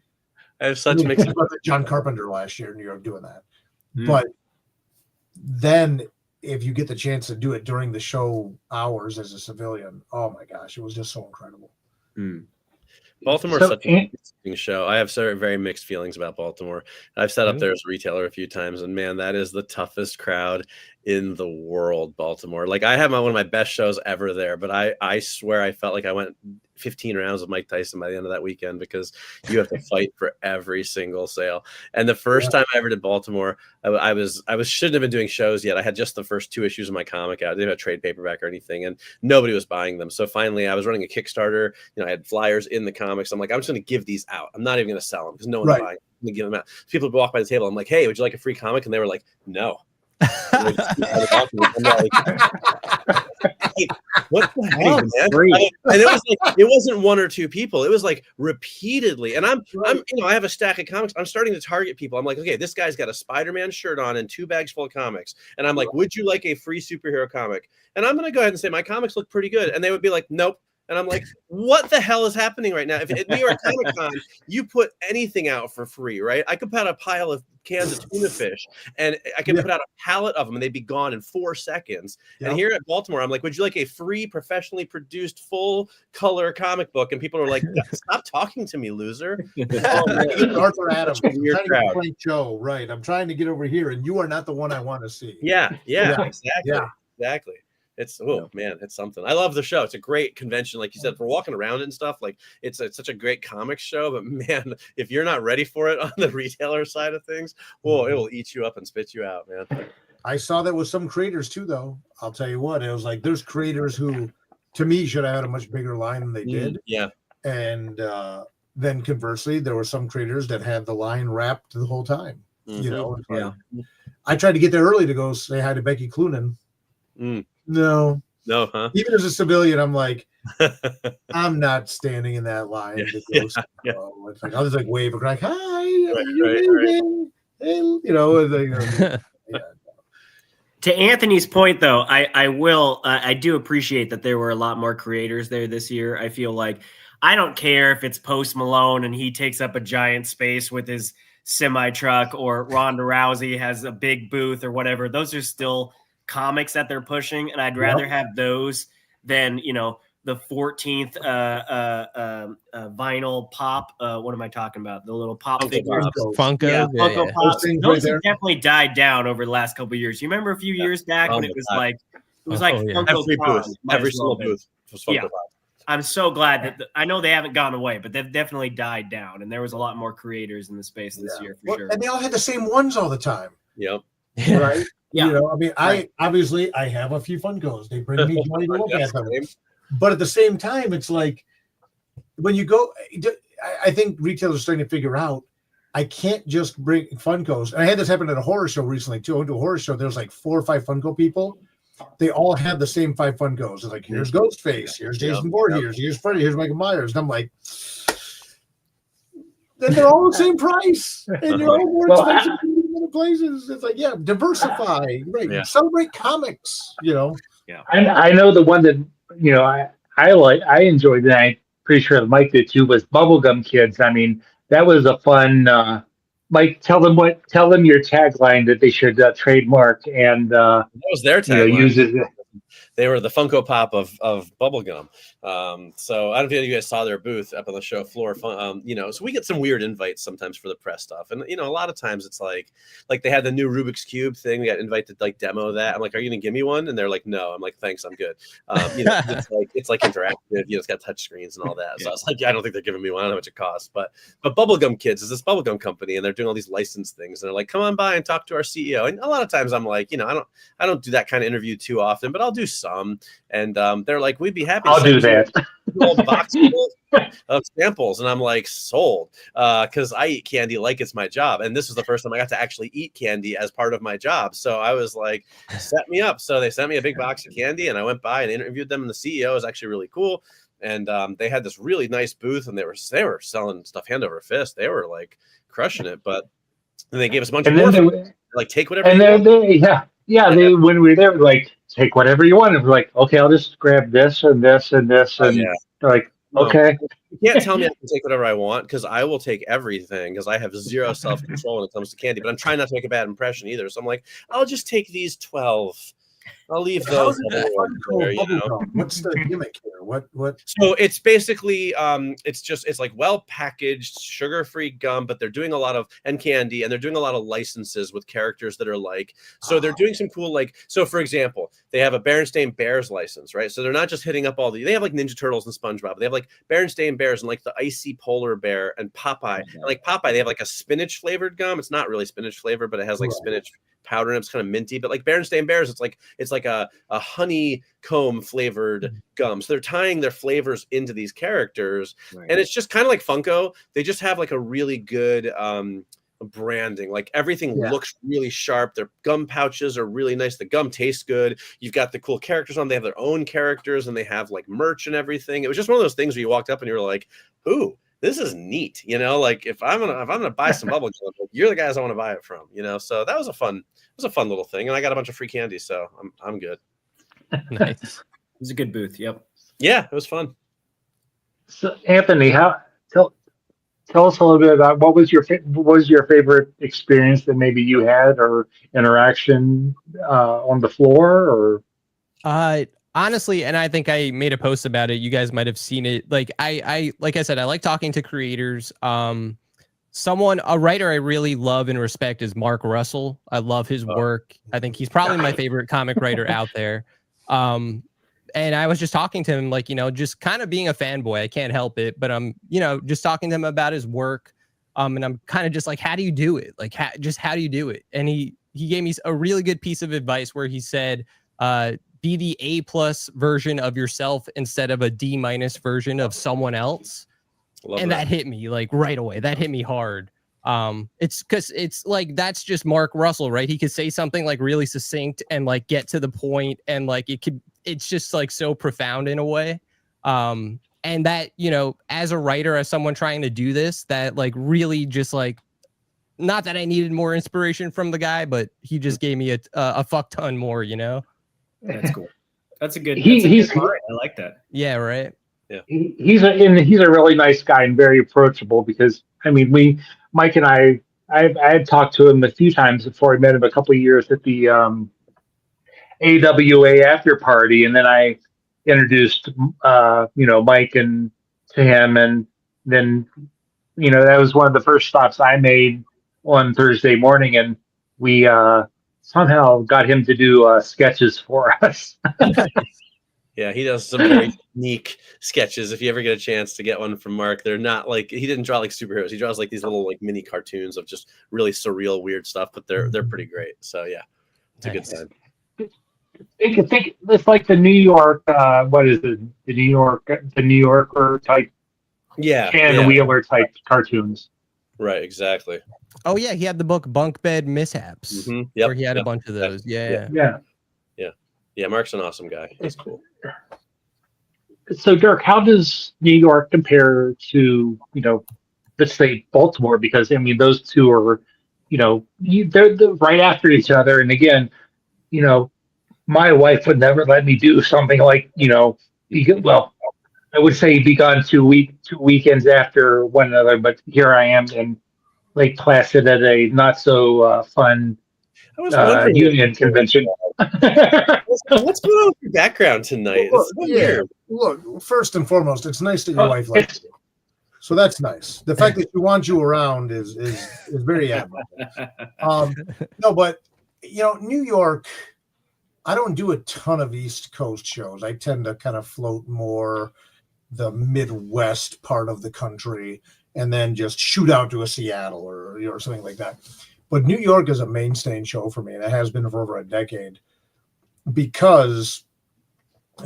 I have such mixed. About John Carpenter last year in New York doing that, but then. If you get the chance to do it during the show hours as a civilian, oh my gosh, it was just so incredible. Baltimore is such an interesting show. I have very mixed feelings about Baltimore. I've sat up there as a retailer a few times, and man, that is the toughest crowd in the world, Baltimore. Like I had one of my best shows ever there, but I swear I felt like I went 15 rounds with Mike Tyson by the end of that weekend because you have to fight for every single sale. And the first time I ever did Baltimore, I shouldn't have been doing shows yet. I had just the first 2 issues of my comic out. I didn't have a trade paperback or anything, and nobody was buying them. So finally, I was running a Kickstarter. I had flyers in the comics. I'm like, I'm just going to give these out. I'm not even going to sell them because no one's buying them. I'm going to give them out. So people would walk by the table. I'm like, hey, would you like a free comic? And they were like, no. What the hell, man? And it was like it wasn't 1 or 2 people. It was like repeatedly. And I'm I have a stack of comics. I'm starting to target people. I'm like, okay, this guy's got a Spider-Man shirt on and 2 bags full of comics. And I'm like, would you like a free superhero comic? And I'm gonna go ahead and say my comics look pretty good. And they would be like, nope. And I'm like, what the hell is happening right now? If at New York Comic Con, you put anything out for free, right? I could put out a pile of cans of tuna fish, and I could put out a pallet of them, and they'd be gone in 4 seconds. And here at Baltimore, I'm like, would you like a free, professionally produced, full color comic book? And people are like, stop talking to me, loser. Arthur Adams, I'm Weird trying to crowd. get Frank Joe, right? I'm trying to get over here, and you are not the one I want to see. Yeah, exactly. Yeah. Exactly. It's man, it's something. I love the show. It's a great convention, like you said, for walking around and stuff. Like it's such a great comic show. But man, if you're not ready for it on the retailer side of things, well, it will eat you up and spit you out, man. I saw that with some creators too, though. I'll tell you what, it was like there's creators who, to me, should have had a much bigger line than they did. Yeah. And then conversely, there were some creators that had the line wrapped the whole time. You know, I tried to get there early to go say hi to Becky Cloonan. No, huh? Even as a civilian, I'm like, I'm not standing in that line. To go It's like I'll just like wave and like, hi, you know, To Anthony's point, though, I do appreciate that there were a lot more creators there this year. I feel like I don't care if it's Post Malone and he takes up a giant space with his semi truck, or Ronda Rousey has a big booth or whatever. Those are still comics that they're pushing, and I'd rather have those than, you know, the 14th vinyl pop. What am I talking about? The little pop figures, Funko, Funko Pops. Those have definitely died down over the last couple of years. You remember a few years back when it was like Funko Pops, every single booth was Funko Pops. I'm so glad that I know they haven't gone away, but they've definitely died down, and there was a lot more creators in the space this year for sure. And they all had the same ones all the time. Yep. Right. Yeah. You know, I mean, I have a few Funkos. They bring me joy to look at them. But at the same time, it's like when you go, I think retailers are starting to figure out, I can't just bring Funkos. And I had this happen at a horror show recently too. I went to a horror show. There was like 4 or 5 Funko people. They all had the same 5 Funkos. It's like, here's Ghostface, here's Jason Voorhees, here's Freddy, here's Michael Myers. And I'm like, then they're all the same price, and you're all more expensive than other places. It's like, diversify, right? Yeah. Celebrate comics, you know. Yeah, I know the one that, you know, I enjoyed, and I'm pretty sure Mike did too, was Bubblegum Kids. I mean, that was a fun. Mike, tell them your tagline that they should trademark, and that was their tagline. Use it. They were the Funko Pop of bubblegum. So I don't know if you guys saw their booth up on the show floor. You know, so we get some weird invites sometimes for the press stuff. And, you know, a lot of times it's like they had the new Rubik's Cube thing. We got invited to like demo that. I'm like, are you going to give me one? And they're like, no. I'm like, thanks, I'm good. You know, it's like interactive. You know, it's got touch screens and all that. So I was like, I don't think they're giving me one. I don't know how much it costs. But Bubblegum Kids is this bubblegum company, and they're doing all these licensed things. And they're like, come on by and talk to our CEO. And a lot of times I'm like, you know, I don't do that kind of interview too often, but I'll do some. And they're like, we'd be happy. I'll do that. Box of samples, and I'm like, sold, because I eat candy like it's my job, and this was the first time I got to actually eat candy as part of my job. So I was like, set me up. So they sent me a big box of candy, and I went by and interviewed them. And the CEO is actually really cool, and they had this really nice booth, and they were selling stuff hand over fist. They were like crushing it, but then they gave us a bunch of more. Like, take whatever. And they when we were there, like, take whatever you want. And we're like, okay, I'll just grab this and this and this. And they're like, okay. You can't tell me I can take whatever I want, because I will take everything, because I have zero self-control when it comes to candy. But I'm trying not to make a bad impression either. So I'm like, I'll just take these 12. I'll leave those. There, you know? What's the gimmick here? What? So it's basically it's like well packaged sugar-free gum, but they're doing a lot of candy, and they're doing a lot of licenses with characters that are like, so they're doing some cool, like, so for example, they have a Berenstain Bears license, right? So they're not just hitting up they have like Ninja Turtles and SpongeBob. They have like Berenstain Bears and like the Icy Polar Bear and Popeye. And like Popeye, they have like a spinach flavored gum. It's not really spinach flavored, but it has like spinach powder, and it's kind of minty. But like Berenstain Bears, it's like a honeycomb flavored gum. So they're tying their flavors into these characters, and it's just kind of like Funko. They just have like a really good branding. Like everything looks really sharp. Their gum pouches are really nice. The gum tastes good. You've got the cool characters on. They have their own characters, and they have like merch and everything. It was just one of those things where you walked up and you were like, ooh, this is neat, you know, like if I'm gonna buy some bubble gum, you're the guys I want to buy it from, you know. So that was a fun little thing, and I got a bunch of free candy, so I'm good. Nice. It was a good booth. Yep. Yeah, it was fun. So Anthony, tell us a little bit about what was your favorite experience that maybe you had or interaction on the floor or Honestly, and I think I made a post about it. You guys might have seen it. Like like I said, I like talking to creators. A writer I really love and respect is Mark Russell. I love his work. I think he's probably my favorite comic writer out there. And I was just talking to him, like, just kind of being a fanboy. I can't help it, but I'm, just talking to him about his work. And I'm kind of just like, how do you do it? Like, how do you do it? And he gave me a really good piece of advice where he said, be the A+ version of yourself instead of a D- version of someone else. And that hit me like right away. That hit me hard. It's because it's like that's just Mark Russell, right? He could say something like really succinct and like get to the point, and like it's just like so profound in a way. And that, as a writer, as someone trying to do this, that like really just like, not that I needed more inspiration from the guy, but he just gave me a fuck ton more, That's cool. That's a good. he's line. I like that. Yeah, right. Yeah. He's a really nice guy and very approachable because I mean Mike and I had talked to him a few times before I met him a couple of years at the AWA after party, and then I introduced Mike and to him, and then that was one of the first stops I made on Thursday morning, and we somehow got him to do sketches for us. Yeah, he does some very unique sketches. If you ever get a chance to get one from Mark, they're not like, he didn't draw like superheroes. He draws like these little like mini cartoons of just really surreal, weird stuff, but they're pretty great. So yeah, it's a good time. Think it's like the New York, what is it? The New Yorker type, Ken Wheeler type cartoons. Right, exactly. Oh yeah, he had the book Bunk Bed Mishaps, where he had a bunch of those. Yeah, Mark's an awesome guy. He's cool. So, Dirk, how does New York compare to, let's say Baltimore? Because, I mean, those two are, they're right after each other. And again, my wife would never let me do something like, I would say be gone 2 weekends after one another. But here I am in Lake Placid at a not so fun union convention. What's going on with your background tonight? Look, first and foremost, it's nice that your wife likes you. So that's nice. The fact that she wants you around is very admirable. No, but New York, I don't do a ton of East Coast shows. I tend to kind of float more the Midwest part of the country and then just shoot out to a Seattle or something like that. But New York is a mainstay show for me, and it has been for over a decade, because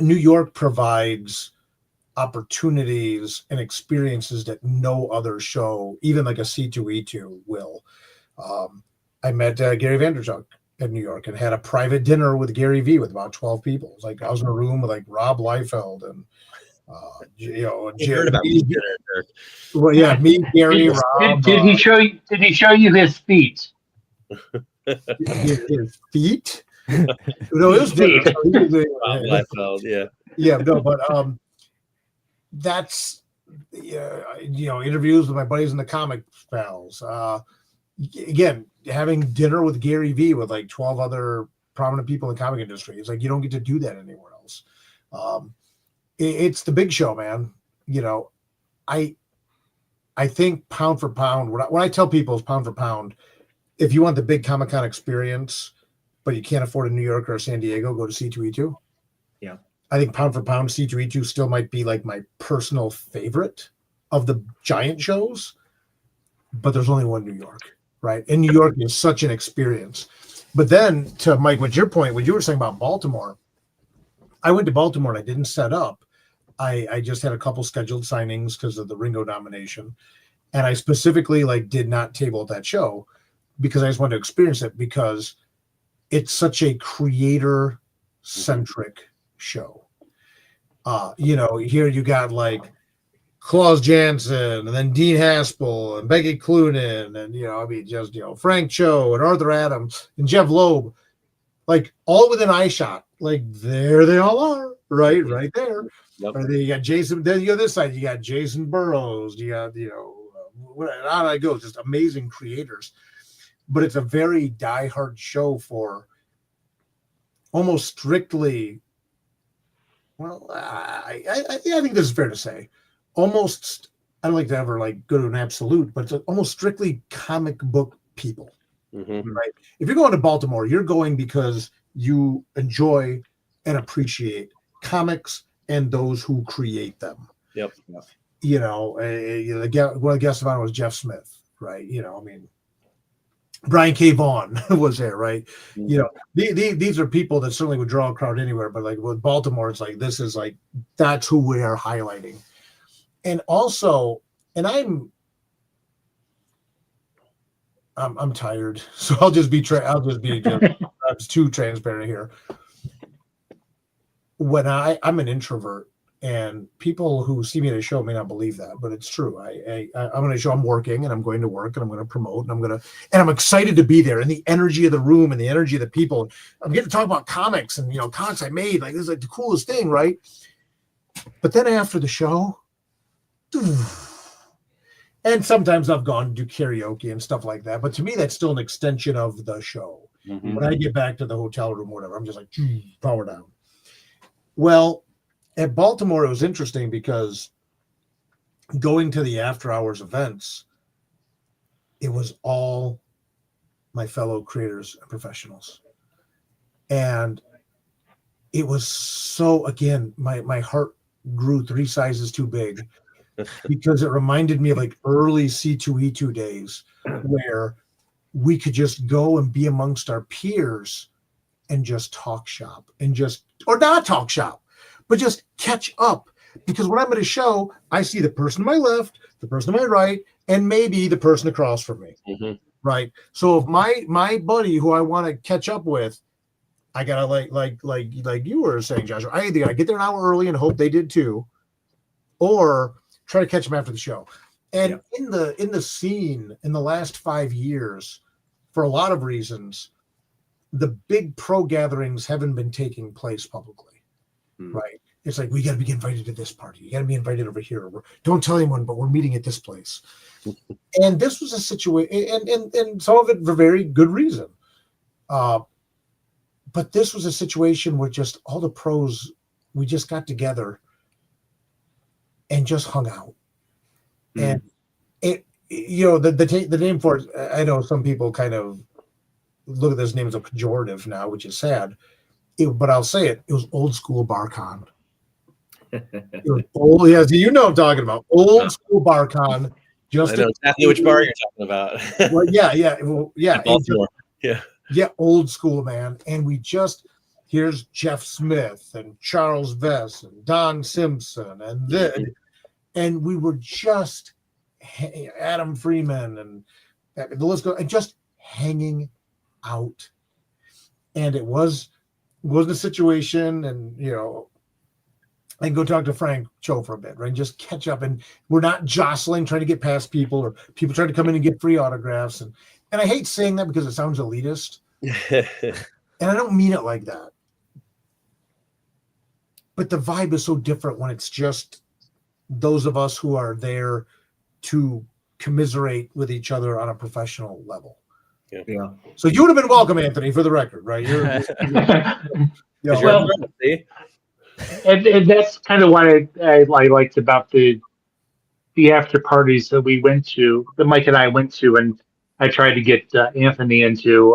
New York provides opportunities and experiences that no other show, even like a C2E2, will. I met Gary Vaynerchuk in New York and had a private dinner with Gary V with about 12 people. It was like I was in a room with like Rob Liefeld and heard about me, well, yeah, me, Gary, Rob. Did he show you his feet? His feet? No, it was feet. Yeah, no, but that's interviews with my buddies in the comic pals. Again, having dinner with Gary V with like 12 other prominent people in the comic industry. It's like you don't get to do that anywhere else. It's the big show, man. I think pound for pound, what I tell people is pound for pound, if you want the big Comic-Con experience, but you can't afford a New York or a San Diego, go to C2E2. Yeah. I think pound for pound, C2E2 still might be like my personal favorite of the giant shows, but there's only one New York, right? And New York is such an experience. But then to Mike, with your point, what you were saying about Baltimore, I went to Baltimore and I didn't set up. I just had a couple scheduled signings because of the Ringo nomination. And I specifically did not table at that show because I just wanted to experience it, because it's such a creator centric show. Here you got like Klaus Janson and then Dean Haspel and Becky Cloonan and, Frank Cho and Arthur Adams and Jeff Loeb, like all within eye shot. Like there they all are, right there. Yep. Or then you got Jason. Then you go this side. You got Jason Burrows. You got how I go. Just amazing creators. But it's a very diehard show for almost strictly. Well, I think this is fair to say. Almost, I don't like to ever go to an absolute, but it's almost strictly comic book people. Right? If you're going to Baltimore, you're going because you enjoy and appreciate comics and those who create them. Yep. One of the guests of honor was Jeff Smith, right? Brian K. Vaughan was there, right? These are people that certainly would draw a crowd anywhere, but with Baltimore, it's that's who we are highlighting. And also, and I'm tired, so I'll just be I'm too transparent here. When I'm an introvert, and people who see me at a show may not believe that, but it's true. I'm on a show, I'm working, and I'm going to work, and I'm going to promote, and I'm excited to be there, and the energy of the room and the energy of the people. I'm getting to talk about comics and comics I made. This is the coolest thing, right? But then after the show, and sometimes I've gone to do karaoke and stuff like that. But to me, that's still an extension of the show. When I get back to the hotel room or whatever, I'm just power down. Well, at Baltimore, it was interesting because going to the after hours events, it was all my fellow creators and professionals. And it was so, again, my heart grew 3 sizes too big because it reminded me of early C2E2 days where we could just go and be amongst our peers and just talk shop or not talk shop, but just catch up. Because when I'm at a show, I see the person to my left, the person to my right, and maybe the person across from me. Right. So if my buddy who I want to catch up with, I gotta like you were saying, Joshua, I either gotta get there an hour early and hope they did too, or try to catch them after the show. And in the scene in the last 5 years, for a lot of reasons, the big pro gatherings haven't been taking place publicly. Right. It's we got to be invited to this party. You got to be invited over here. Don't tell anyone, but we're meeting at this place. And this was a situation, and some of it for very good reason. But this was a situation where just all the pros, we just got together and just hung out. And it, the name for it, I know some people kind of look at this name as a pejorative now, which is sad. But I'll say it was old school BarCon. It was old, yes, what I'm talking about. Old school BarCon. I know exactly which bar you're talking about. Well, yeah. Baltimore. Yeah, old school, man. And here's Jeff Smith and Charles Vess and Don Simpson and we were just Adam Freeman and the list goes, and just hanging out. And it wasn't a situation, and I can go talk to Frank Cho for a bit, right? Just catch up, and we're not jostling, trying to get past people, or people trying to come in and get free autographs. And I hate saying that because it sounds elitist, and I don't mean it like that. But the vibe is so different when it's just those of us who are there to commiserate with each other on a professional level. Yeah. So you would have been welcome, Anthony, for the record, right? And that's kind of what I liked about the after parties that we went to, that Mike and I went to, and I tried to get Anthony into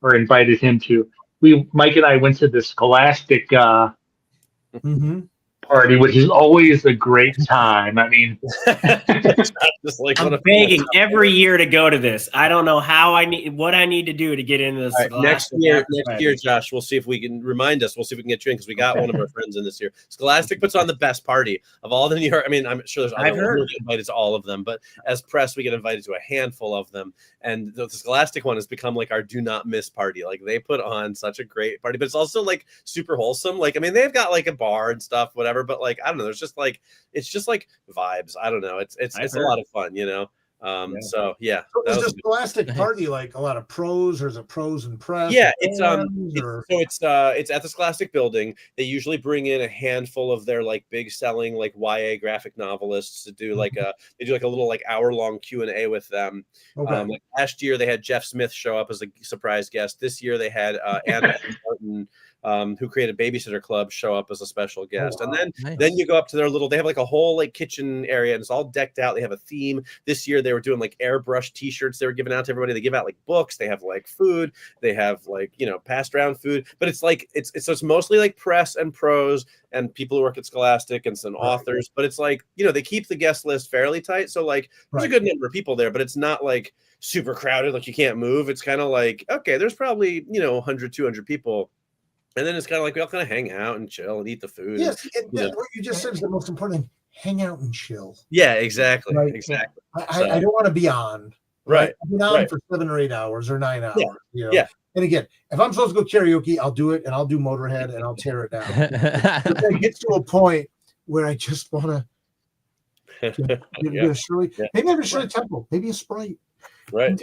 or invited him to. Mike and I went to the Scholastic party, which is always a great time. I mean, just I'm begging every year to go to this. I don't know what I need to do to get into this. Right, next year, Josh, we'll see if we can remind us. We'll see if we can get you in because we got one of our friends in this year. Scholastic puts on the best party of all the New York. I mean, I'm sure there's other ones. We get invited to all of them, but as press, we get invited to a handful of them. And the Scholastic one has become our do not miss party. They put on such a great party, but it's also super wholesome. I mean, they've got a bar and stuff, whatever. But I don't know. There's just it's just vibes. I don't know. It's a lot of fun, So yeah, So that is was this Scholastic party like a lot of pros, or is it pros and press? yeah, or... it's at the Scholastic building. They usually bring in a handful of their like big selling like YA graphic novelists to do like they do like a little like hour-long Q&A with them. Okay. Like last year they had Jeff Smith show up as a surprise guest. This year they had Anna Martin, who created Babysitter Club, show up as a special guest. wow. And then you go up to their little, they have like a whole like kitchen area and it's all decked out. They have a theme. This year they were doing like airbrush t-shirts they were giving out to everybody. They give out like books, they have like food, they have like, you know, passed around food, but it's like it's mostly like press and pros and people who work at Scholastic and some authors, but it's like, you know, they keep the guest list fairly tight, so like there's a good number of people there, but it's not like super crowded, like you can't move. It's kind of like, okay, there's probably, you know, 100 200 people. And then it's kind of like we all kind of hang out and chill and eat the food. Yes, what you just said is the most important thing. Hang out and chill. Yeah, exactly. Right. Exactly. I don't want to be on. Right. I've been on for 7 or 8 hours or 9 hours. You know? Yeah. And again, if I'm supposed to go karaoke, I'll do it, and I'll do Motorhead, and I'll tear it down. But it gets to a point where I just want to get a Shirley. Maybe have a Shirley Temple. Maybe a Sprite. Right.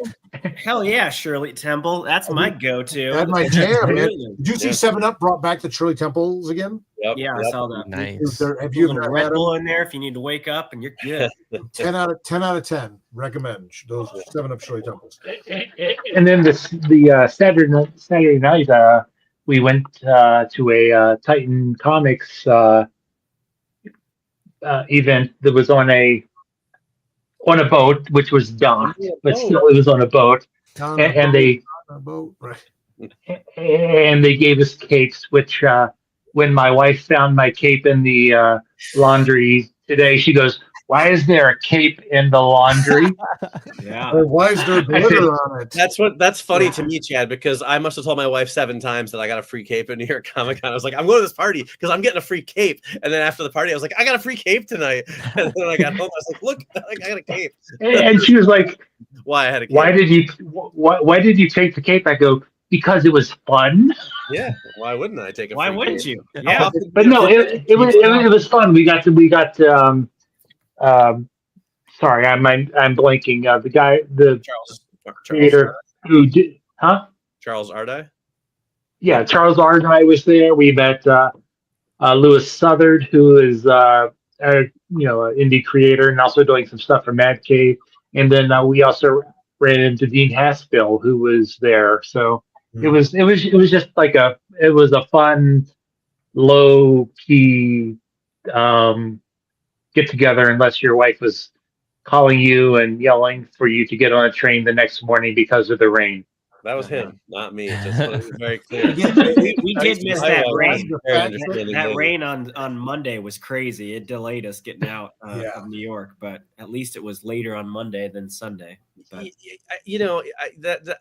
Hell yeah, Shirley Temple. That's my go-to. That's my jam, man. Did you see 7-Up brought back the Shirley Temples again? Yep. Yeah, I saw that. Nice. Have you a Red Bull in there if you need to wake up and you're good. 10 out of 10. Recommend those 7-Up Shirley Temples. And then the Saturday night, we went to a Titan Comics event that was on a boat, which was docked, but still it was on a boat, and they gave us capes, which when my wife found my cape in the laundry today, she goes, "Why is there a cape in the laundry?" Yeah. Or why is there glitter on it? That's funny to me, Chad, because I must have told my wife 7 times that I got a free cape at New York Comic Con. I was like, I'm going to this party because I'm getting a free cape. And then after the party, I was like, I got a free cape tonight. And then I got home, I was like, look, I got a cape. And she was like, "Why I had a cape? Why did you take the cape?" I go, "Because it was fun." Yeah, why wouldn't I take a? Why free wouldn't cape? you? Yeah. But no, it was fun. We got sorry, I'm blanking. The guy, the creator who did, Charles Ardai. Yeah, Charles Ardai was there. We met Lewis Southard, who is an indie creator and also doing some stuff for Mad Cave. And then we also ran into Dean Haspel, who was there. So it was just like it was a fun, low key get together, unless your wife was calling you and yelling for you to get on a train the next morning because of the rain. That was him, not me. Just want to be very clear. We did miss that rain. That That rain on Monday was crazy. It delayed us getting out of New York, but at least it was later on Monday than Sunday. But.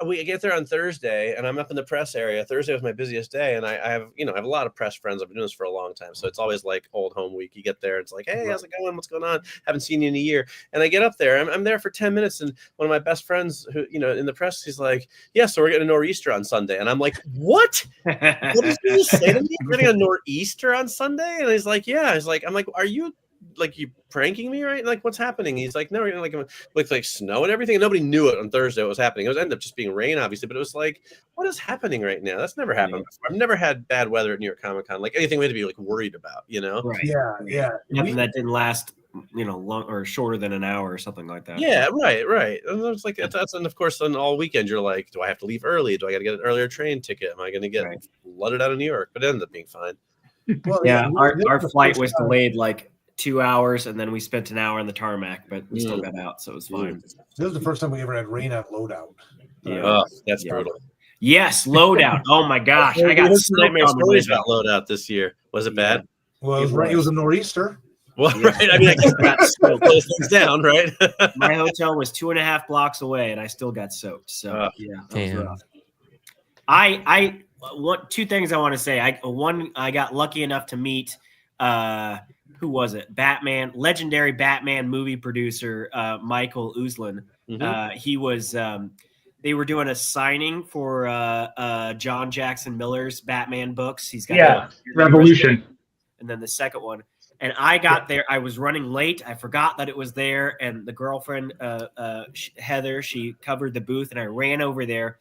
We get there on Thursday, and I'm up in the press area. Thursday was my busiest day, and I have a lot of press friends. I've been doing this for a long time, so it's always like old home week. You get there, it's like, hey, how's it going? What's going on? Haven't seen you in a year. And I get up there, I'm there for 10 minutes, and one of my best friends, who in the press, he's like, yeah, so we're getting a nor'easter on Sunday, and I'm like, what? What did you say to me? We're getting a nor'easter on Sunday? And he's like, yeah. He's like, I'm like, are you? Like, you pranking me, right? Like, what's happening? He's like, no, we're gonna like snow and everything. And nobody knew it on Thursday what was happening. It was ended up just being rain, obviously, but it was like, what is happening right now? That's never happened before. I've never had bad weather at New York Comic Con, like anything we had to be like worried about, Right. Yeah. Nothing that didn't last, long or shorter than an hour or something like that. Yeah, right. And it's like that's and of course then all weekend you're like, do I have to leave early? Do I got to get an earlier train ticket? Am I going to get flooded out of New York? But it ended up being fine. Well, our flight was delayed like 2 hours, and then we spent an hour on the tarmac, but we still got out, so it was fine. This was the first time we ever had rain on loadout. Yeah, that's brutal. Yes, loadout. Oh my gosh, I got nightmare stories about loadout this year. Was it bad? Well, it was a nor'easter. Well, right. I mean, I guess got soaked. Close things down, right? My hotel was 2.5 blocks away, and I still got soaked. So that was rough. I want 2 things I want to say. I got lucky enough to meet who was it? Legendary Batman movie producer Michael Uslan. He was. They were doing a signing for John Jackson Miller's Batman books. He's got Revolution, and then the second one. And I got there. I was running late. I forgot that it was there. And the girlfriend, Heather, she covered the booth, and I ran over there.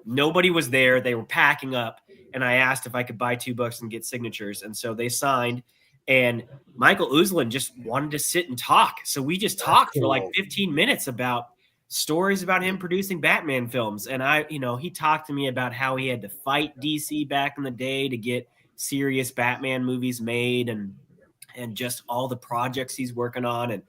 Nobody was there. They were packing up. And I asked if I could buy 2 books and get signatures. And so they signed. And Michael Uslan just wanted to sit and talk. So we just talked for like 15 minutes about stories about him producing Batman films. And he talked to me about how he had to fight DC back in the day to get serious Batman movies made, and just all the projects he's working on. And,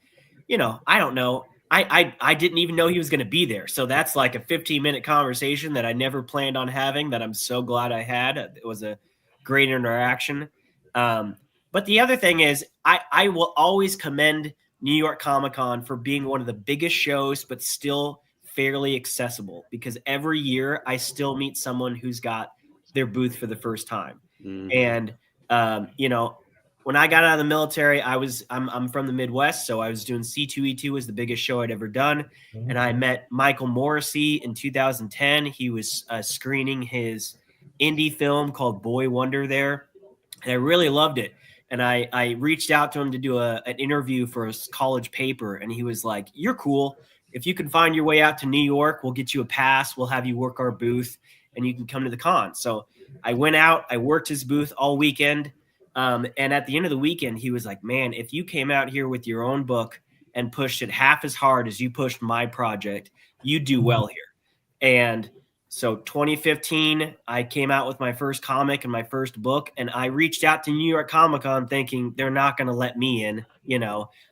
I don't know. I didn't even know he was going to be there. So that's like a 15-minute conversation that I never planned on having, that I'm so glad I had. It was a great interaction. But the other thing is, I will always commend New York Comic Con for being one of the biggest shows, but still fairly accessible, because every year I still meet someone who's got their booth for the first time. And, when I got out of the military, I'm from the Midwest, so I was doing C2E2 was the biggest show I'd ever done. And I met Michael Morrissey in 2010. He was screening his indie film called Boy Wonder there, and I really loved it. And I reached out to him to do an interview for a college paper, and he was like, "You're cool. If you can find your way out to New York, we'll get you a pass. We'll have you work our booth, and you can come to the con." So I went out. I worked his booth all weekend. And at the end of the weekend, he was like, "Man, if you came out here with your own book and pushed it half as hard as you pushed my project, you'd do well here." And so 2015, I came out with my first comic and my first book, and I reached out to New York Comic Con thinking they're not going to let me in.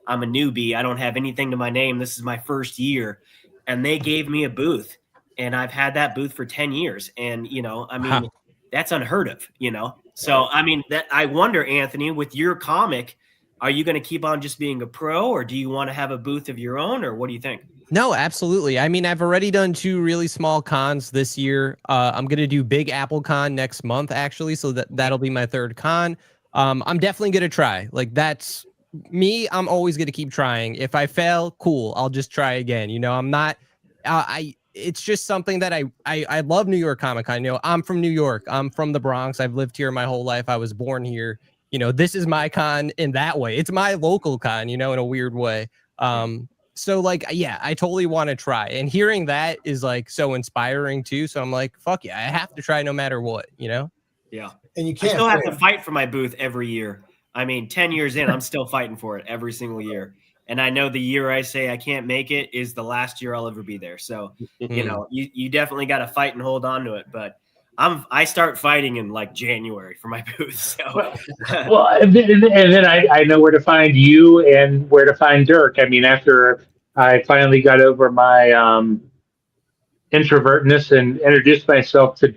I'm a newbie. I don't have anything to my name. This is my first year. And they gave me a booth, and I've had that booth for 10 years. And, that's unheard of, So, that I wonder, Anthony, with your comic, are you going to keep on just being a pro, or do you want to have a booth of your own, or what do you think? No, absolutely. I've already done 2 really small cons this year. I'm going to do Big Apple Con next month, actually. So that'll be my 3rd con. I'm definitely going to try. Like, that's me. I'm always going to keep trying. If I fail, cool. I'll just try again. I'm not, it's just something that I love New York Comic Con. I'm from New York. I'm from the Bronx. I've lived here my whole life. I was born here. This is my con in that way. It's my local con, in a weird way. So like, yeah, I totally want to try, and hearing that is like so inspiring too. So I'm like, fuck yeah, I have to try no matter what, Yeah. And you I can't still have to fight for my booth every year. 10 years in, I'm still fighting for it every single year. And I know the year I say I can't make it is the last year I'll ever be there. So, you definitely got to fight and hold on to it. But I start fighting in like January for my booth. So, well, and then I know where to find you and where to find Dirk. After I finally got over my introvertness and introduced myself to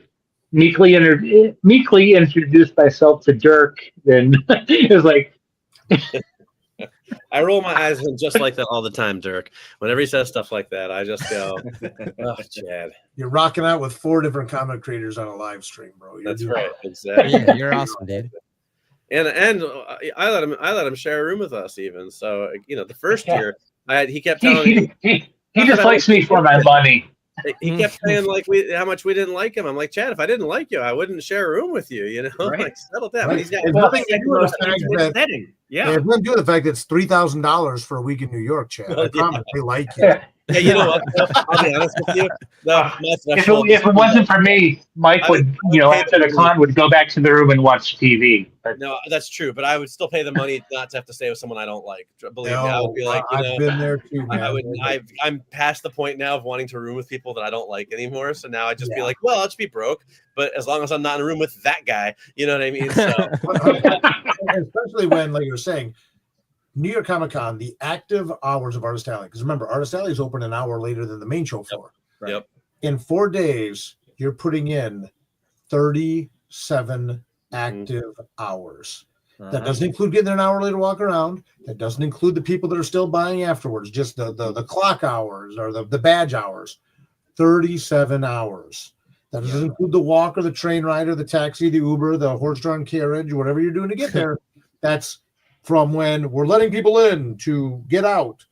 meekly introduced myself to Dirk, then it was like. I roll my eyes at him just like that all the time, Dirk. Whenever he says stuff like that, I just go, "Oh, Chad." You're rocking out with 4 different comic creators on a live stream, bro. That's right, exactly. Yeah, you're awesome, dude. And I let him share a room with us, even. So the first year, he kept telling me he just likes me for my money. He kept saying like how much we didn't like him. I'm like, Chad, if I didn't like you, I wouldn't share a room with you. Right. Like, settle down. Right. He's got nothing to do with the fact that yeah. It doesn't do with the fact that it's $3,000 for a week in New York, Chad. I promise they like you. Yeah, you know what? I'll be honest with you. No, if it wasn't for me, Mike would, after the con, would go back to the room and watch TV. But no, that's true. But I would still pay the money not to have to stay with someone I don't like. Believe me, I would be like, I've been there too, man. I'm past the point now of wanting to room with people that I don't like anymore. So now I just be like, well, I'll just be broke. But as long as I'm not in a room with that guy, you know what I mean? So. Especially when, like you're saying, New York Comic Con, the active hours of Artist Alley. Because remember, Artist Alley is open an hour later than the main show floor. Right. Yep. In 4 days, you're putting in 37 active hours. That doesn't include getting there an hour later to walk around. That doesn't include the people that are still buying afterwards, just the clock hours or the badge hours. 37 hours. That doesn't include the walk or the train ride or the taxi, the Uber, the horse-drawn carriage, whatever you're doing to get there. That's from when we're letting people in to get out.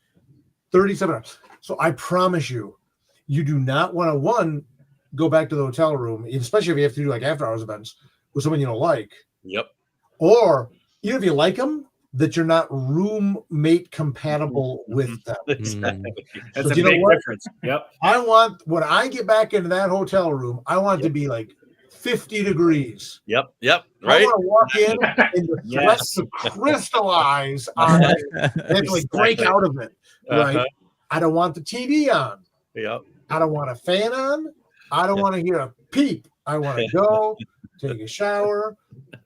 37 hours. So I promise you, you do not want to, go back to the hotel room, especially if you have to do like after-hours events with someone you don't like. Yep. Or even if you like them, that you're not roommate compatible with them. Exactly. That's So a do you know big what? difference. Yep. I want, when I get back into that hotel room, I want it to be like 50 degrees. Yep. I Right. want to walk in and the sweat Yes. to crystallize on it and like break Exactly. out of it. Right. Uh-huh. I don't want the TV on. Yep. I don't want a fan on. I don't want to hear a peep. I want to go, take a shower,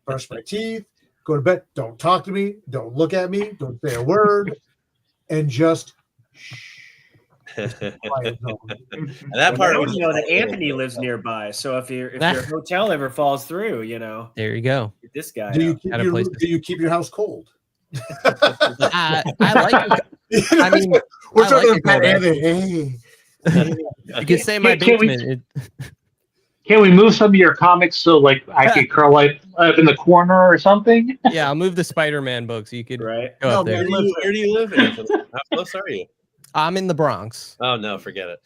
brush my teeth, go to bed. Don't talk to me. Don't look at me. Don't say a word. And just quiet zone. And that part Well, was you know that Anthony lives nearby, so if your hotel ever falls through, you know, There you go. get this guy. Do you out. keep Got a your, place do you keep your house cold? I like. I mean, we're I trying like to it cold, Anthony, hey. you could say my Can we- basement. Can we move some of your comics so like I could curl up in the corner or something? Yeah, I'll move the Spider-Man books. You could Right? go No, up there. Where do you live, Anthony? How close are you? I'm in the Bronx. Oh no, forget it.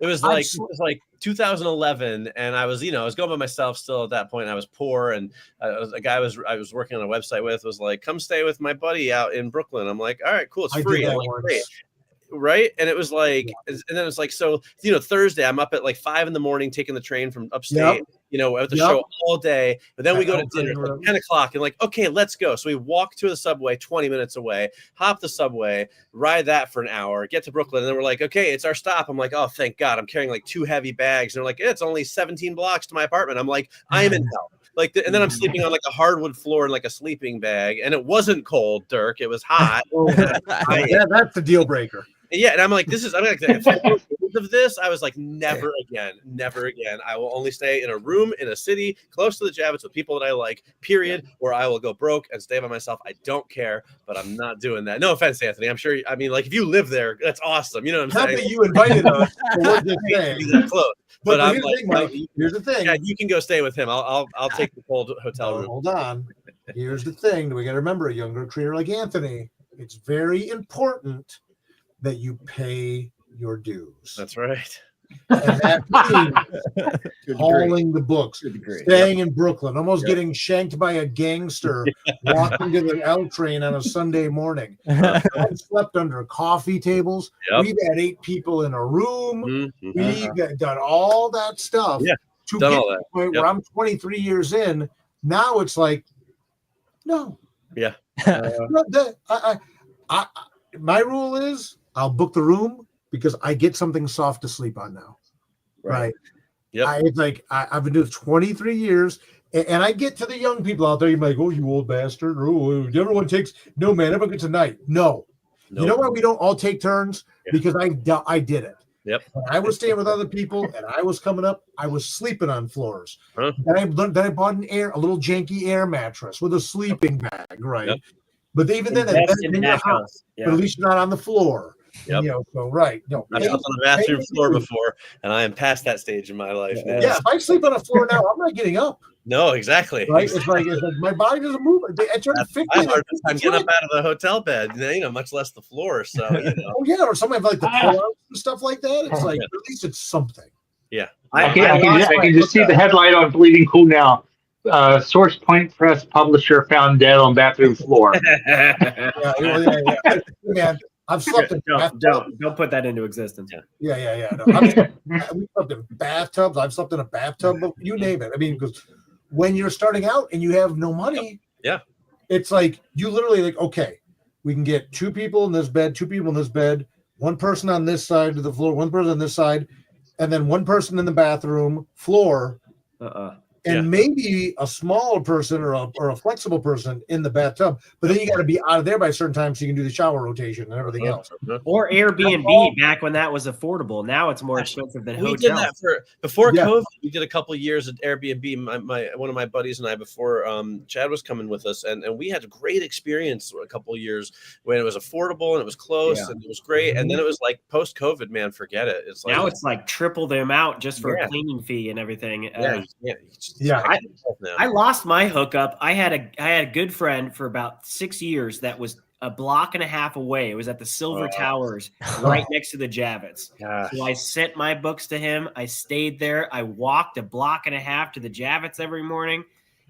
It was like 2011, and I was going by myself still at that point. I was poor, and a guy I was working on a website with was like, "Come stay with my buddy out in Brooklyn." I'm like, "All right, cool, it's I free." did that I'm like, once. "Great." Right. And it was like, and then it was like, so, Thursday, I'm up at like 5 a.m, taking the train from upstate, at the show all day. But then we go to dinner at like 10 o'clock and like, okay, let's go. So we walk to the subway 20 minutes away, hop the subway, ride that for an hour, get to Brooklyn. And then we're like, okay, it's our stop. I'm like, oh, thank God. I'm carrying like 2 heavy bags. And they're like, it's only 17 blocks to my apartment. I'm like, I am in hell. And then I'm sleeping on like a hardwood floor in like a sleeping bag. And it wasn't cold, Dirk. It was hot. Yeah, that's the deal breaker. Yeah, and I'm like, I'm like, 4 days of this. I was like, never again. I will only stay in a room in a city close to the Javits with people that I like, period, or I will go broke and stay by myself. I don't care, but I'm not doing that. No offense, Anthony. I'm sure, like, if you live there, that's awesome. You know what I'm Not saying? that you invited us, but we're just saying. Be that close. But I'm here's the like, thing, Mike. Here's the thing. yeah, you can go stay with him. I'll take the cold hotel room. Hold on. Here's the thing. We got to remember, a younger creator like Anthony, it's very important that you pay your dues. That's right. And that means hauling the books, staying in Brooklyn, almost getting shanked by a gangster walking to the L train on a Sunday morning. I've slept under coffee tables. Yep. We've had 8 people in a room. Mm-hmm. We've done all that stuff to done get all to that. the point where I'm 23 years in. Now it's like, no. Yeah. My rule is I'll book the room because I get something soft to sleep on now. Right. Yep. It's like I've been doing this 23 years, and I get to the young people out there. You're like, oh, you old bastard. Oh, everyone takes. No, man, everyone gets a night. No. You know why we don't all take turns? Yeah. Because I did it. Yep. When I was staying with other people and I was coming up, I was sleeping on floors. Huh? Then I bought a little janky air mattress with a sleeping bag, right? Yep. But even then, in your house, but at least you're not on the floor. Yep. So right. No, I've slept on the bathroom floor before, and I am past that stage in my life now. Yeah, if I sleep on a floor now, I'm not getting up. No, exactly. Right? It's like my body doesn't move. I try to fix it. I have a hard time getting up out of the hotel bed, much less the floor. So, Oh yeah, or something like the pull-outs and stuff like that. It's like at least it's something. Yeah. I can just see the headline on Bleeding Cool now. Source Point Press publisher found dead on bathroom floor. Yeah. Man, I've slept in bathtubs. Don't put that into existence. Yeah. No, we've slept in bathtubs. I've slept in a bathtub. You name it. I mean, because when you're starting out and you have no money, it's like you literally like, okay, we can get 2 people in this bed, 2 people in this bed, 1 person on this side of the floor, 1 person on this side, and then 1 person in the bathroom floor. And maybe a smaller person or a flexible person in the bathtub, but then you got to be out of there by a certain time so you can do the shower rotation and everything else. Or Airbnb back when that was affordable. Now it's more expensive than hotels. We did that before COVID. We did a couple of years at Airbnb. One of my buddies and I before Chad was coming with us, and we had a great experience a couple of years when it was affordable and it was close and it was great. And then it was like post COVID, man, forget it. It's like now it's like triple the amount just for a cleaning fee and everything. I lost my hookup. I had a good friend for about 6 years that was a block and a half away. It was at the Silver Towers, right next to the Javits. So I sent my books to him. I stayed there. I walked a block and a half to the Javits every morning.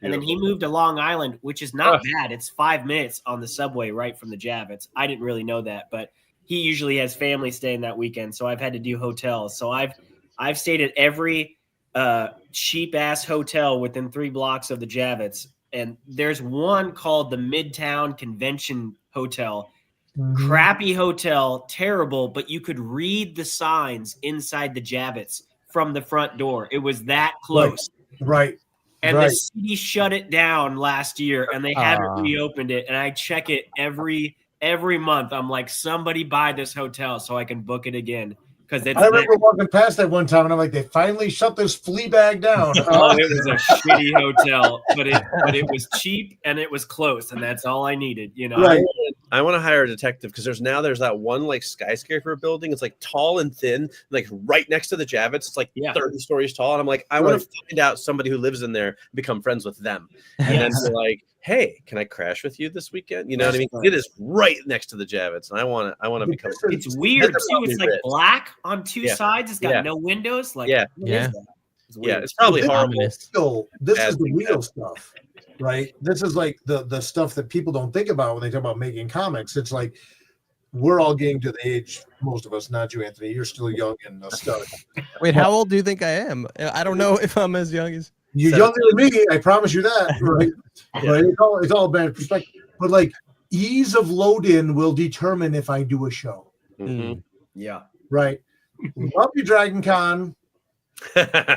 And then he moved to Long Island, which is not bad. It's 5 minutes on the subway right from the Javits. I didn't really know that, but he usually has family staying that weekend, so I've had to do hotels. So I've stayed at every cheap ass hotel within 3 blocks of the Javits, and there's one called the Midtown Convention Hotel. Crappy hotel, terrible, but you could read the signs inside the Javits from the front door. It was that close. Right. And the city shut it down last year, and they haven't reopened it. And I check it every month. I'm like, somebody buy this hotel so I can book it again. Because I remember walking past that one time, and I'm like, they finally shut this flea bag down. Oh, it was a shitty hotel, but it was cheap and it was close, and that's all I needed. You know, Right. I want to hire a detective because there's that one like skyscraper building. It's like tall and thin, like right next to the Javits. It's like 30 stories tall, and I'm like, I want to find out somebody who lives in there, and become friends with them, and then be like, hey, can I crash with you this weekend? You know what I mean? It is right next to the Javits, and I want to become. It's weird too. It's like black on 2 sides. It's got no windows. Like, it's probably horrible. This is the real stuff, right? This is like the stuff that people don't think about when they talk about making comics. It's like we're all getting to the age, most of us, not you, Anthony. You're still young and stud. Wait, how old do you think I am? I don't know if I'm as young as. You're younger than me, I promise you that, right? But it's all bad perspective. But like ease of load in will determine if I do a show. Mm-hmm. Yeah. Right. Love you, Dragon Con. Damn,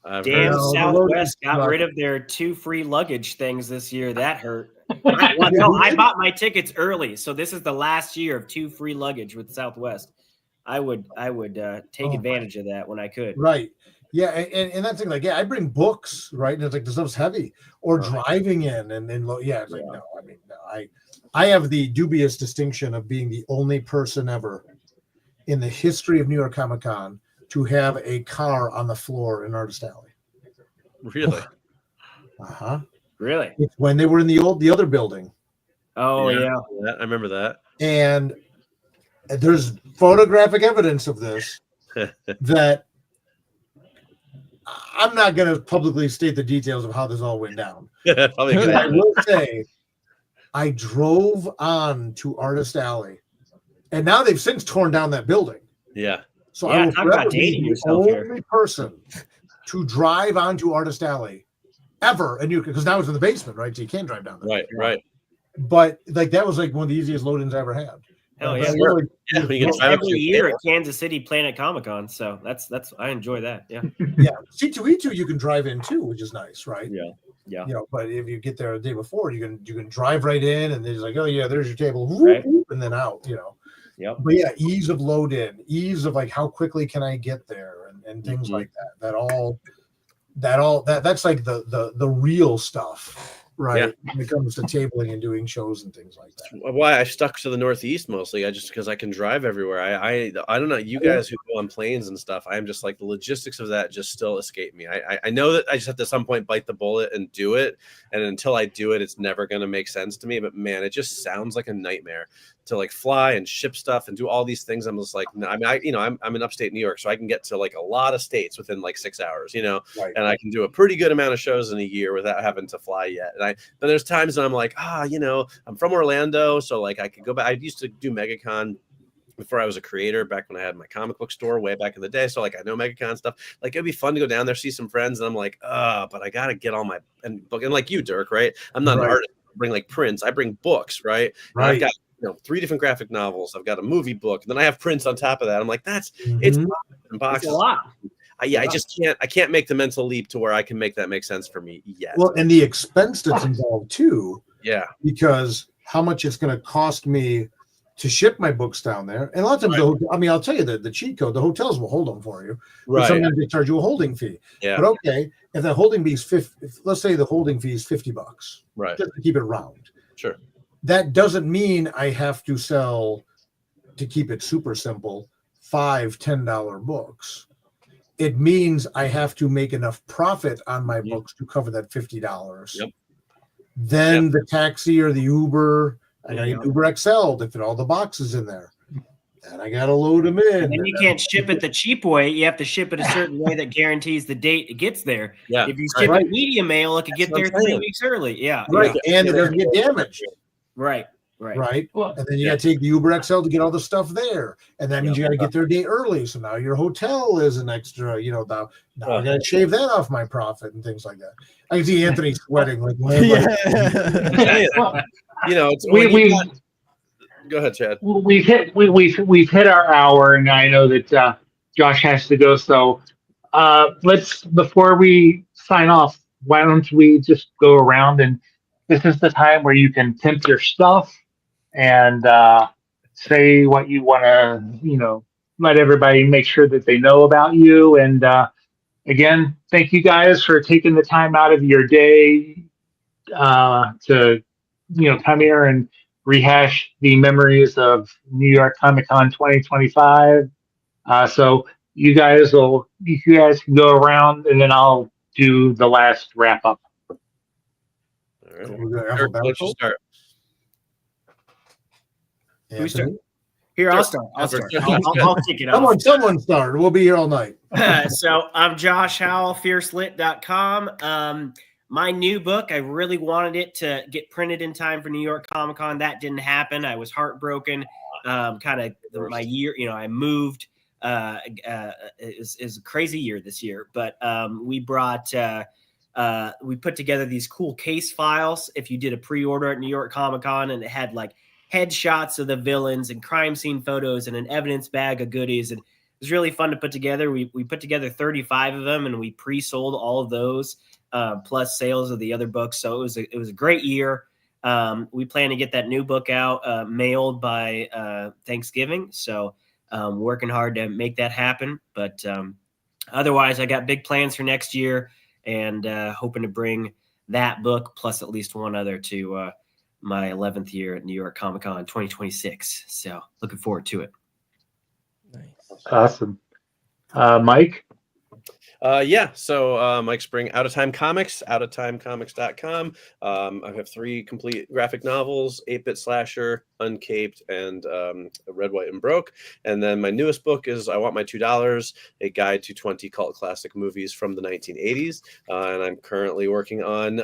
Southwest got rid of their 2 free luggage things this year. That hurt. I bought my tickets early, so this is the last year of 2 free luggage with Southwest. I would take advantage of that when I could. Right. Yeah, and that's thing, like, I bring books, right? And it's like the stuff's heavy, or driving in, and then it's like no, I mean, no, I have the dubious distinction of being the only person ever in the history of New York Comic Con to have a car on the floor in Artist Alley. Really? Really? It's when they were in the other building. Oh yeah, I remember that. And there's photographic evidence of this that. I'm not going to publicly state the details of how this all went down. Probably good. I will say, I drove on to Artist Alley, and now they've since torn down that building. Yeah. So I will forever be the only person to drive onto Artist Alley ever, and because now it's in the basement, right? So you can't drive down there. Right. But like that was like one of the easiest load-ins I ever had. Hell yeah! Every year at Kansas City Planet Comic Con, so that's I enjoy that. Yeah. C2E2 you can drive in too, which is nice, right? Yeah. You know, but if you get there the day before, you can drive right in, and there's like, oh yeah, there's your table, and then out. You know. Yep. But yeah, ease of load in, ease of like how quickly can I get there, and things like that. That's like the real stuff. Right, when it comes to tabling and doing shows and things like that. Why I stuck to the Northeast mostly. I just because I can drive everywhere. I don't know. You guys who go on planes and stuff, I'm just like the logistics of that just still escape me. I know that I just have to at some point bite the bullet and do it, and until I do it, it's never going to make sense to me. But man, it just sounds like a nightmare to like fly and ship stuff and do all these things. I'm just like, no, I mean, I'm in upstate New York, so I can get to like a lot of states within like 6 hours, you know, and I can do a pretty good amount of shows in a year without having to fly yet. But there's times when I'm like, you know, I'm from Orlando, so like I could go back. I used to do MegaCon before I was a creator, back when I had my comic book store way back in the day. So like I know MegaCon stuff. Like it'd be fun to go down there, see some friends, and I'm like, but I gotta get all my book. And like you, Dirk, right? I'm not an artist. I bring like prints. I bring books, right? And I've got 3 different graphic novels. I've got a movie book, and then I have prints on top of that. I'm like, it's boxes. It's a lot. I just can't make the mental leap to where I can make that make sense for me yet. Well, and the expense that's involved too. Yeah. Because how much it's going to cost me to ship my books down there. And a lot of times, I mean, I'll tell you that the cheat code, the hotels will hold them for you. But sometimes they charge you a holding fee. Yeah. But okay, if that holding fee is let's say the holding fee is $50. Right. Just to keep it round. Sure. That doesn't mean I have to sell, to keep it super simple, $5-10 books. It means I have to make enough profit on my books to cover that $50. Yep. Then the taxi or the Uber, I got Uber XL to fit all the boxes in there. and I got to load them in. And then you can't ship it the cheap way. You have to ship it a certain way that guarantees the date it gets there. Yeah. If you ship Right. it medium mail, it could get That's there what I'm 3 saying. weeks early. Yeah. Right. Yeah. And it doesn't get damaged. Right. Right. Well, And then you got to take the Uber XL to get all the stuff there. And that means you got to get there a day early. So now your hotel is an extra, now I got to shave that off my profit and things like that. I can see Anthony sweating. Like, Well, it's, go ahead, Chad. we've hit our hour, and I know that Josh has to go. So before we sign off, why don't we just go around, and this is the time where you can tempt your stuff and say what you want to, let everybody make sure that they know about you. And again, thank you guys for taking the time out of your day to, come here and rehash the memories of New York Comic Con 2025. So you guys can go around, and then I'll do the last wrap up. All right. Dirk, Why don't you start? Who's start? Here, I'll start. I'll kick it off. Someone start. We'll be here all night. So I'm Josh Howell, fiercelit.com. My new book, I really wanted it to get printed in time for New York Comic Con. That didn't happen. I was heartbroken. My year, I moved. It was a crazy year this year, but we put together these cool case files. If you did a pre-order at New York Comic Con, and it had like headshots of the villains and crime scene photos and an evidence bag of goodies, and it was really fun to put together. We put together 35 of them, and we pre-sold all of those, plus sales of the other books. So it was a great year. We plan to get that new book out mailed by Thanksgiving. So working hard to make that happen. But otherwise, I got big plans for next year, and hoping to bring that book plus at least one other to my 11th year at New York Comic Con 2026. So looking forward to it. Nice. Awesome. Mike? So Mike Spring, Out of Time Comics, outoftimecomics.com. I have 3 complete graphic novels, 8-Bit Slasher, Uncaped, and Red, White, and Broke. And then my newest book is I Want My $2, a guide to 20 cult classic movies from the 1980s. And I'm currently working on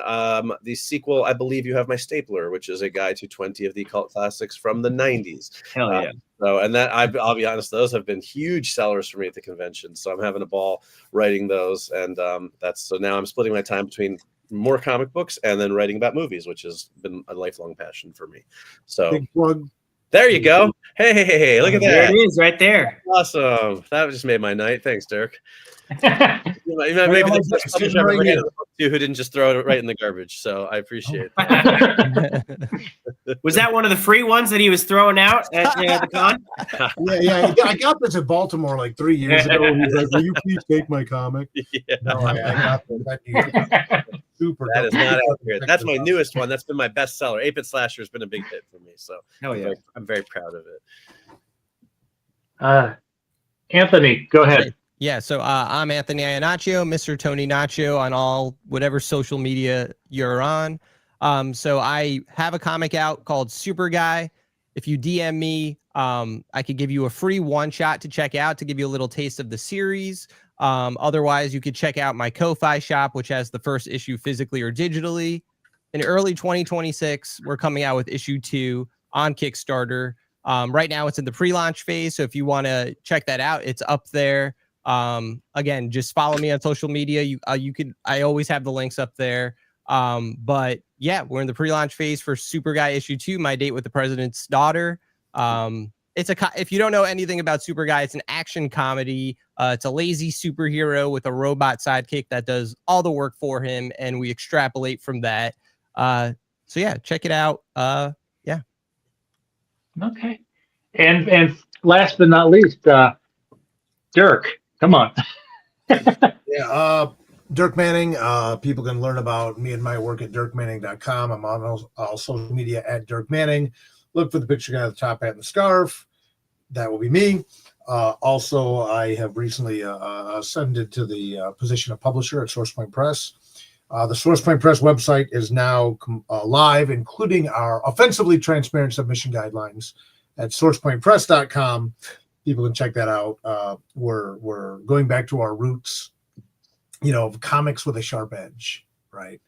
the sequel, I Believe You Have My Stapler, which is a guide to 20 of the cult classics from the 90s. Hell yeah. And that I'll be honest, those have been huge sellers for me at the convention. So I'm having a ball writing those, and so now I'm splitting my time between more comic books and then writing about movies, which has been a lifelong passion for me. So Big plug. there you go. Hey, look at that. There it is, right there. Awesome. That just made my night. Thanks, Dirk. Maybe Right, the best it's publisher I've right ever here. had too, who didn't just throw it right in the garbage. So I appreciate it. Was that one of the free ones that he was throwing out at the con? Yeah. I got this in Baltimore like 3 years ago. He's like, "Will you please take my comic?" Yeah. No, I got that. Super. That is not dope. accurate. That's my newest one. That's been my bestseller. 8-Bit Slasher has been a big hit for me. So Hell yeah. I'm very proud of it. Anthony, go ahead. Yeah, so I'm Anthony Iannaccio, Mr. Tony Nacho on all whatever social media you're on. So I have a comic out called Super Guy. If you DM me, I could give you a free one-shot to check out to give you a little taste of the series. Otherwise, you could check out my Ko-Fi shop, which has the first issue physically or digitally. In early 2026, we're coming out with issue 2 on Kickstarter. Right now, it's in the pre-launch phase, so if you want to check that out, it's up there. Again, just follow me on social media. I always have the links up there. But yeah, we're in the pre-launch phase for Super Guy issue 2, My Date with the President's Daughter. If you don't know anything about Super Guy, it's an action comedy. It's a lazy superhero with a robot sidekick that does all the work for him, and we extrapolate from that. So yeah, check it out. Yeah. Okay. And last but not least, Dirk, come on. Yeah, Dirk Manning. People can learn about me and my work at dirkmanning.com. I'm on all social media at Dirk Manning. Look for the picture guy with the top hat and the scarf. That will be me. Also, I have recently ascended to the position of publisher at SourcePoint Press. The SourcePoint Press website is now live, including our offensively transparent submission guidelines. at sourcepointpress.com. People can check that out. We're going back to our roots, of comics with a sharp edge, right?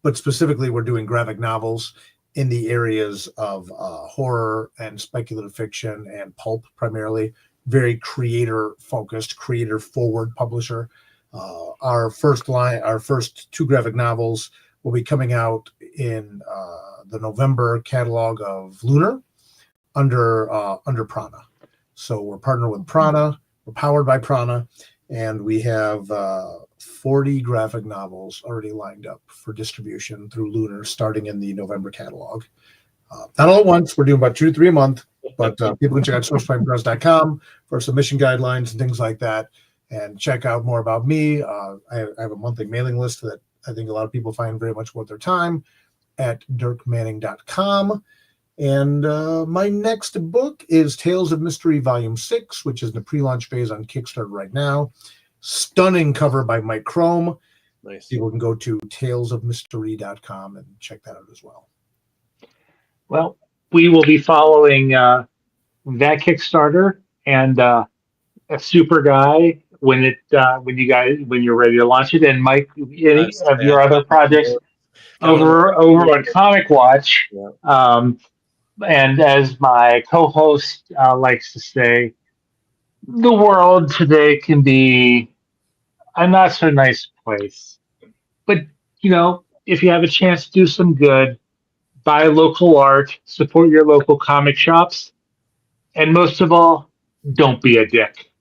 But specifically, we're doing graphic novels in the areas of horror and speculative fiction and pulp, primarily. Very creator-focused, creator-forward publisher. Our first 2 graphic novels will be coming out in the November catalog of Lunar under Prana. So we're partnered with Prana. We're powered by Prana, and we have 40 graphic novels already lined up for distribution through Lunar, starting in the November catalog. Not all at once. We're doing about 2 to 3 a month, but people can check out sourcepointpress.com for submission guidelines and things like that, and check out more about me. I have a monthly mailing list that I think a lot of people find very much worth their time at dirkmanning.com. And my next book is Tales of Mystery Volume 6, which is in the pre-launch phase on Kickstarter right now. Stunning cover by Mike Crome. Nice. People can go to talesofmystery.com and check that out as well. Well, we will be following that Kickstarter and a Super Guy when you're ready to launch it. And Mike, any of your other projects over on Comic Watch. Yeah. And as my co-host likes to say, the world today can be a not so nice place. But, if you have a chance to do some good, buy local art, support your local comic shops, and most of all, don't be a dick.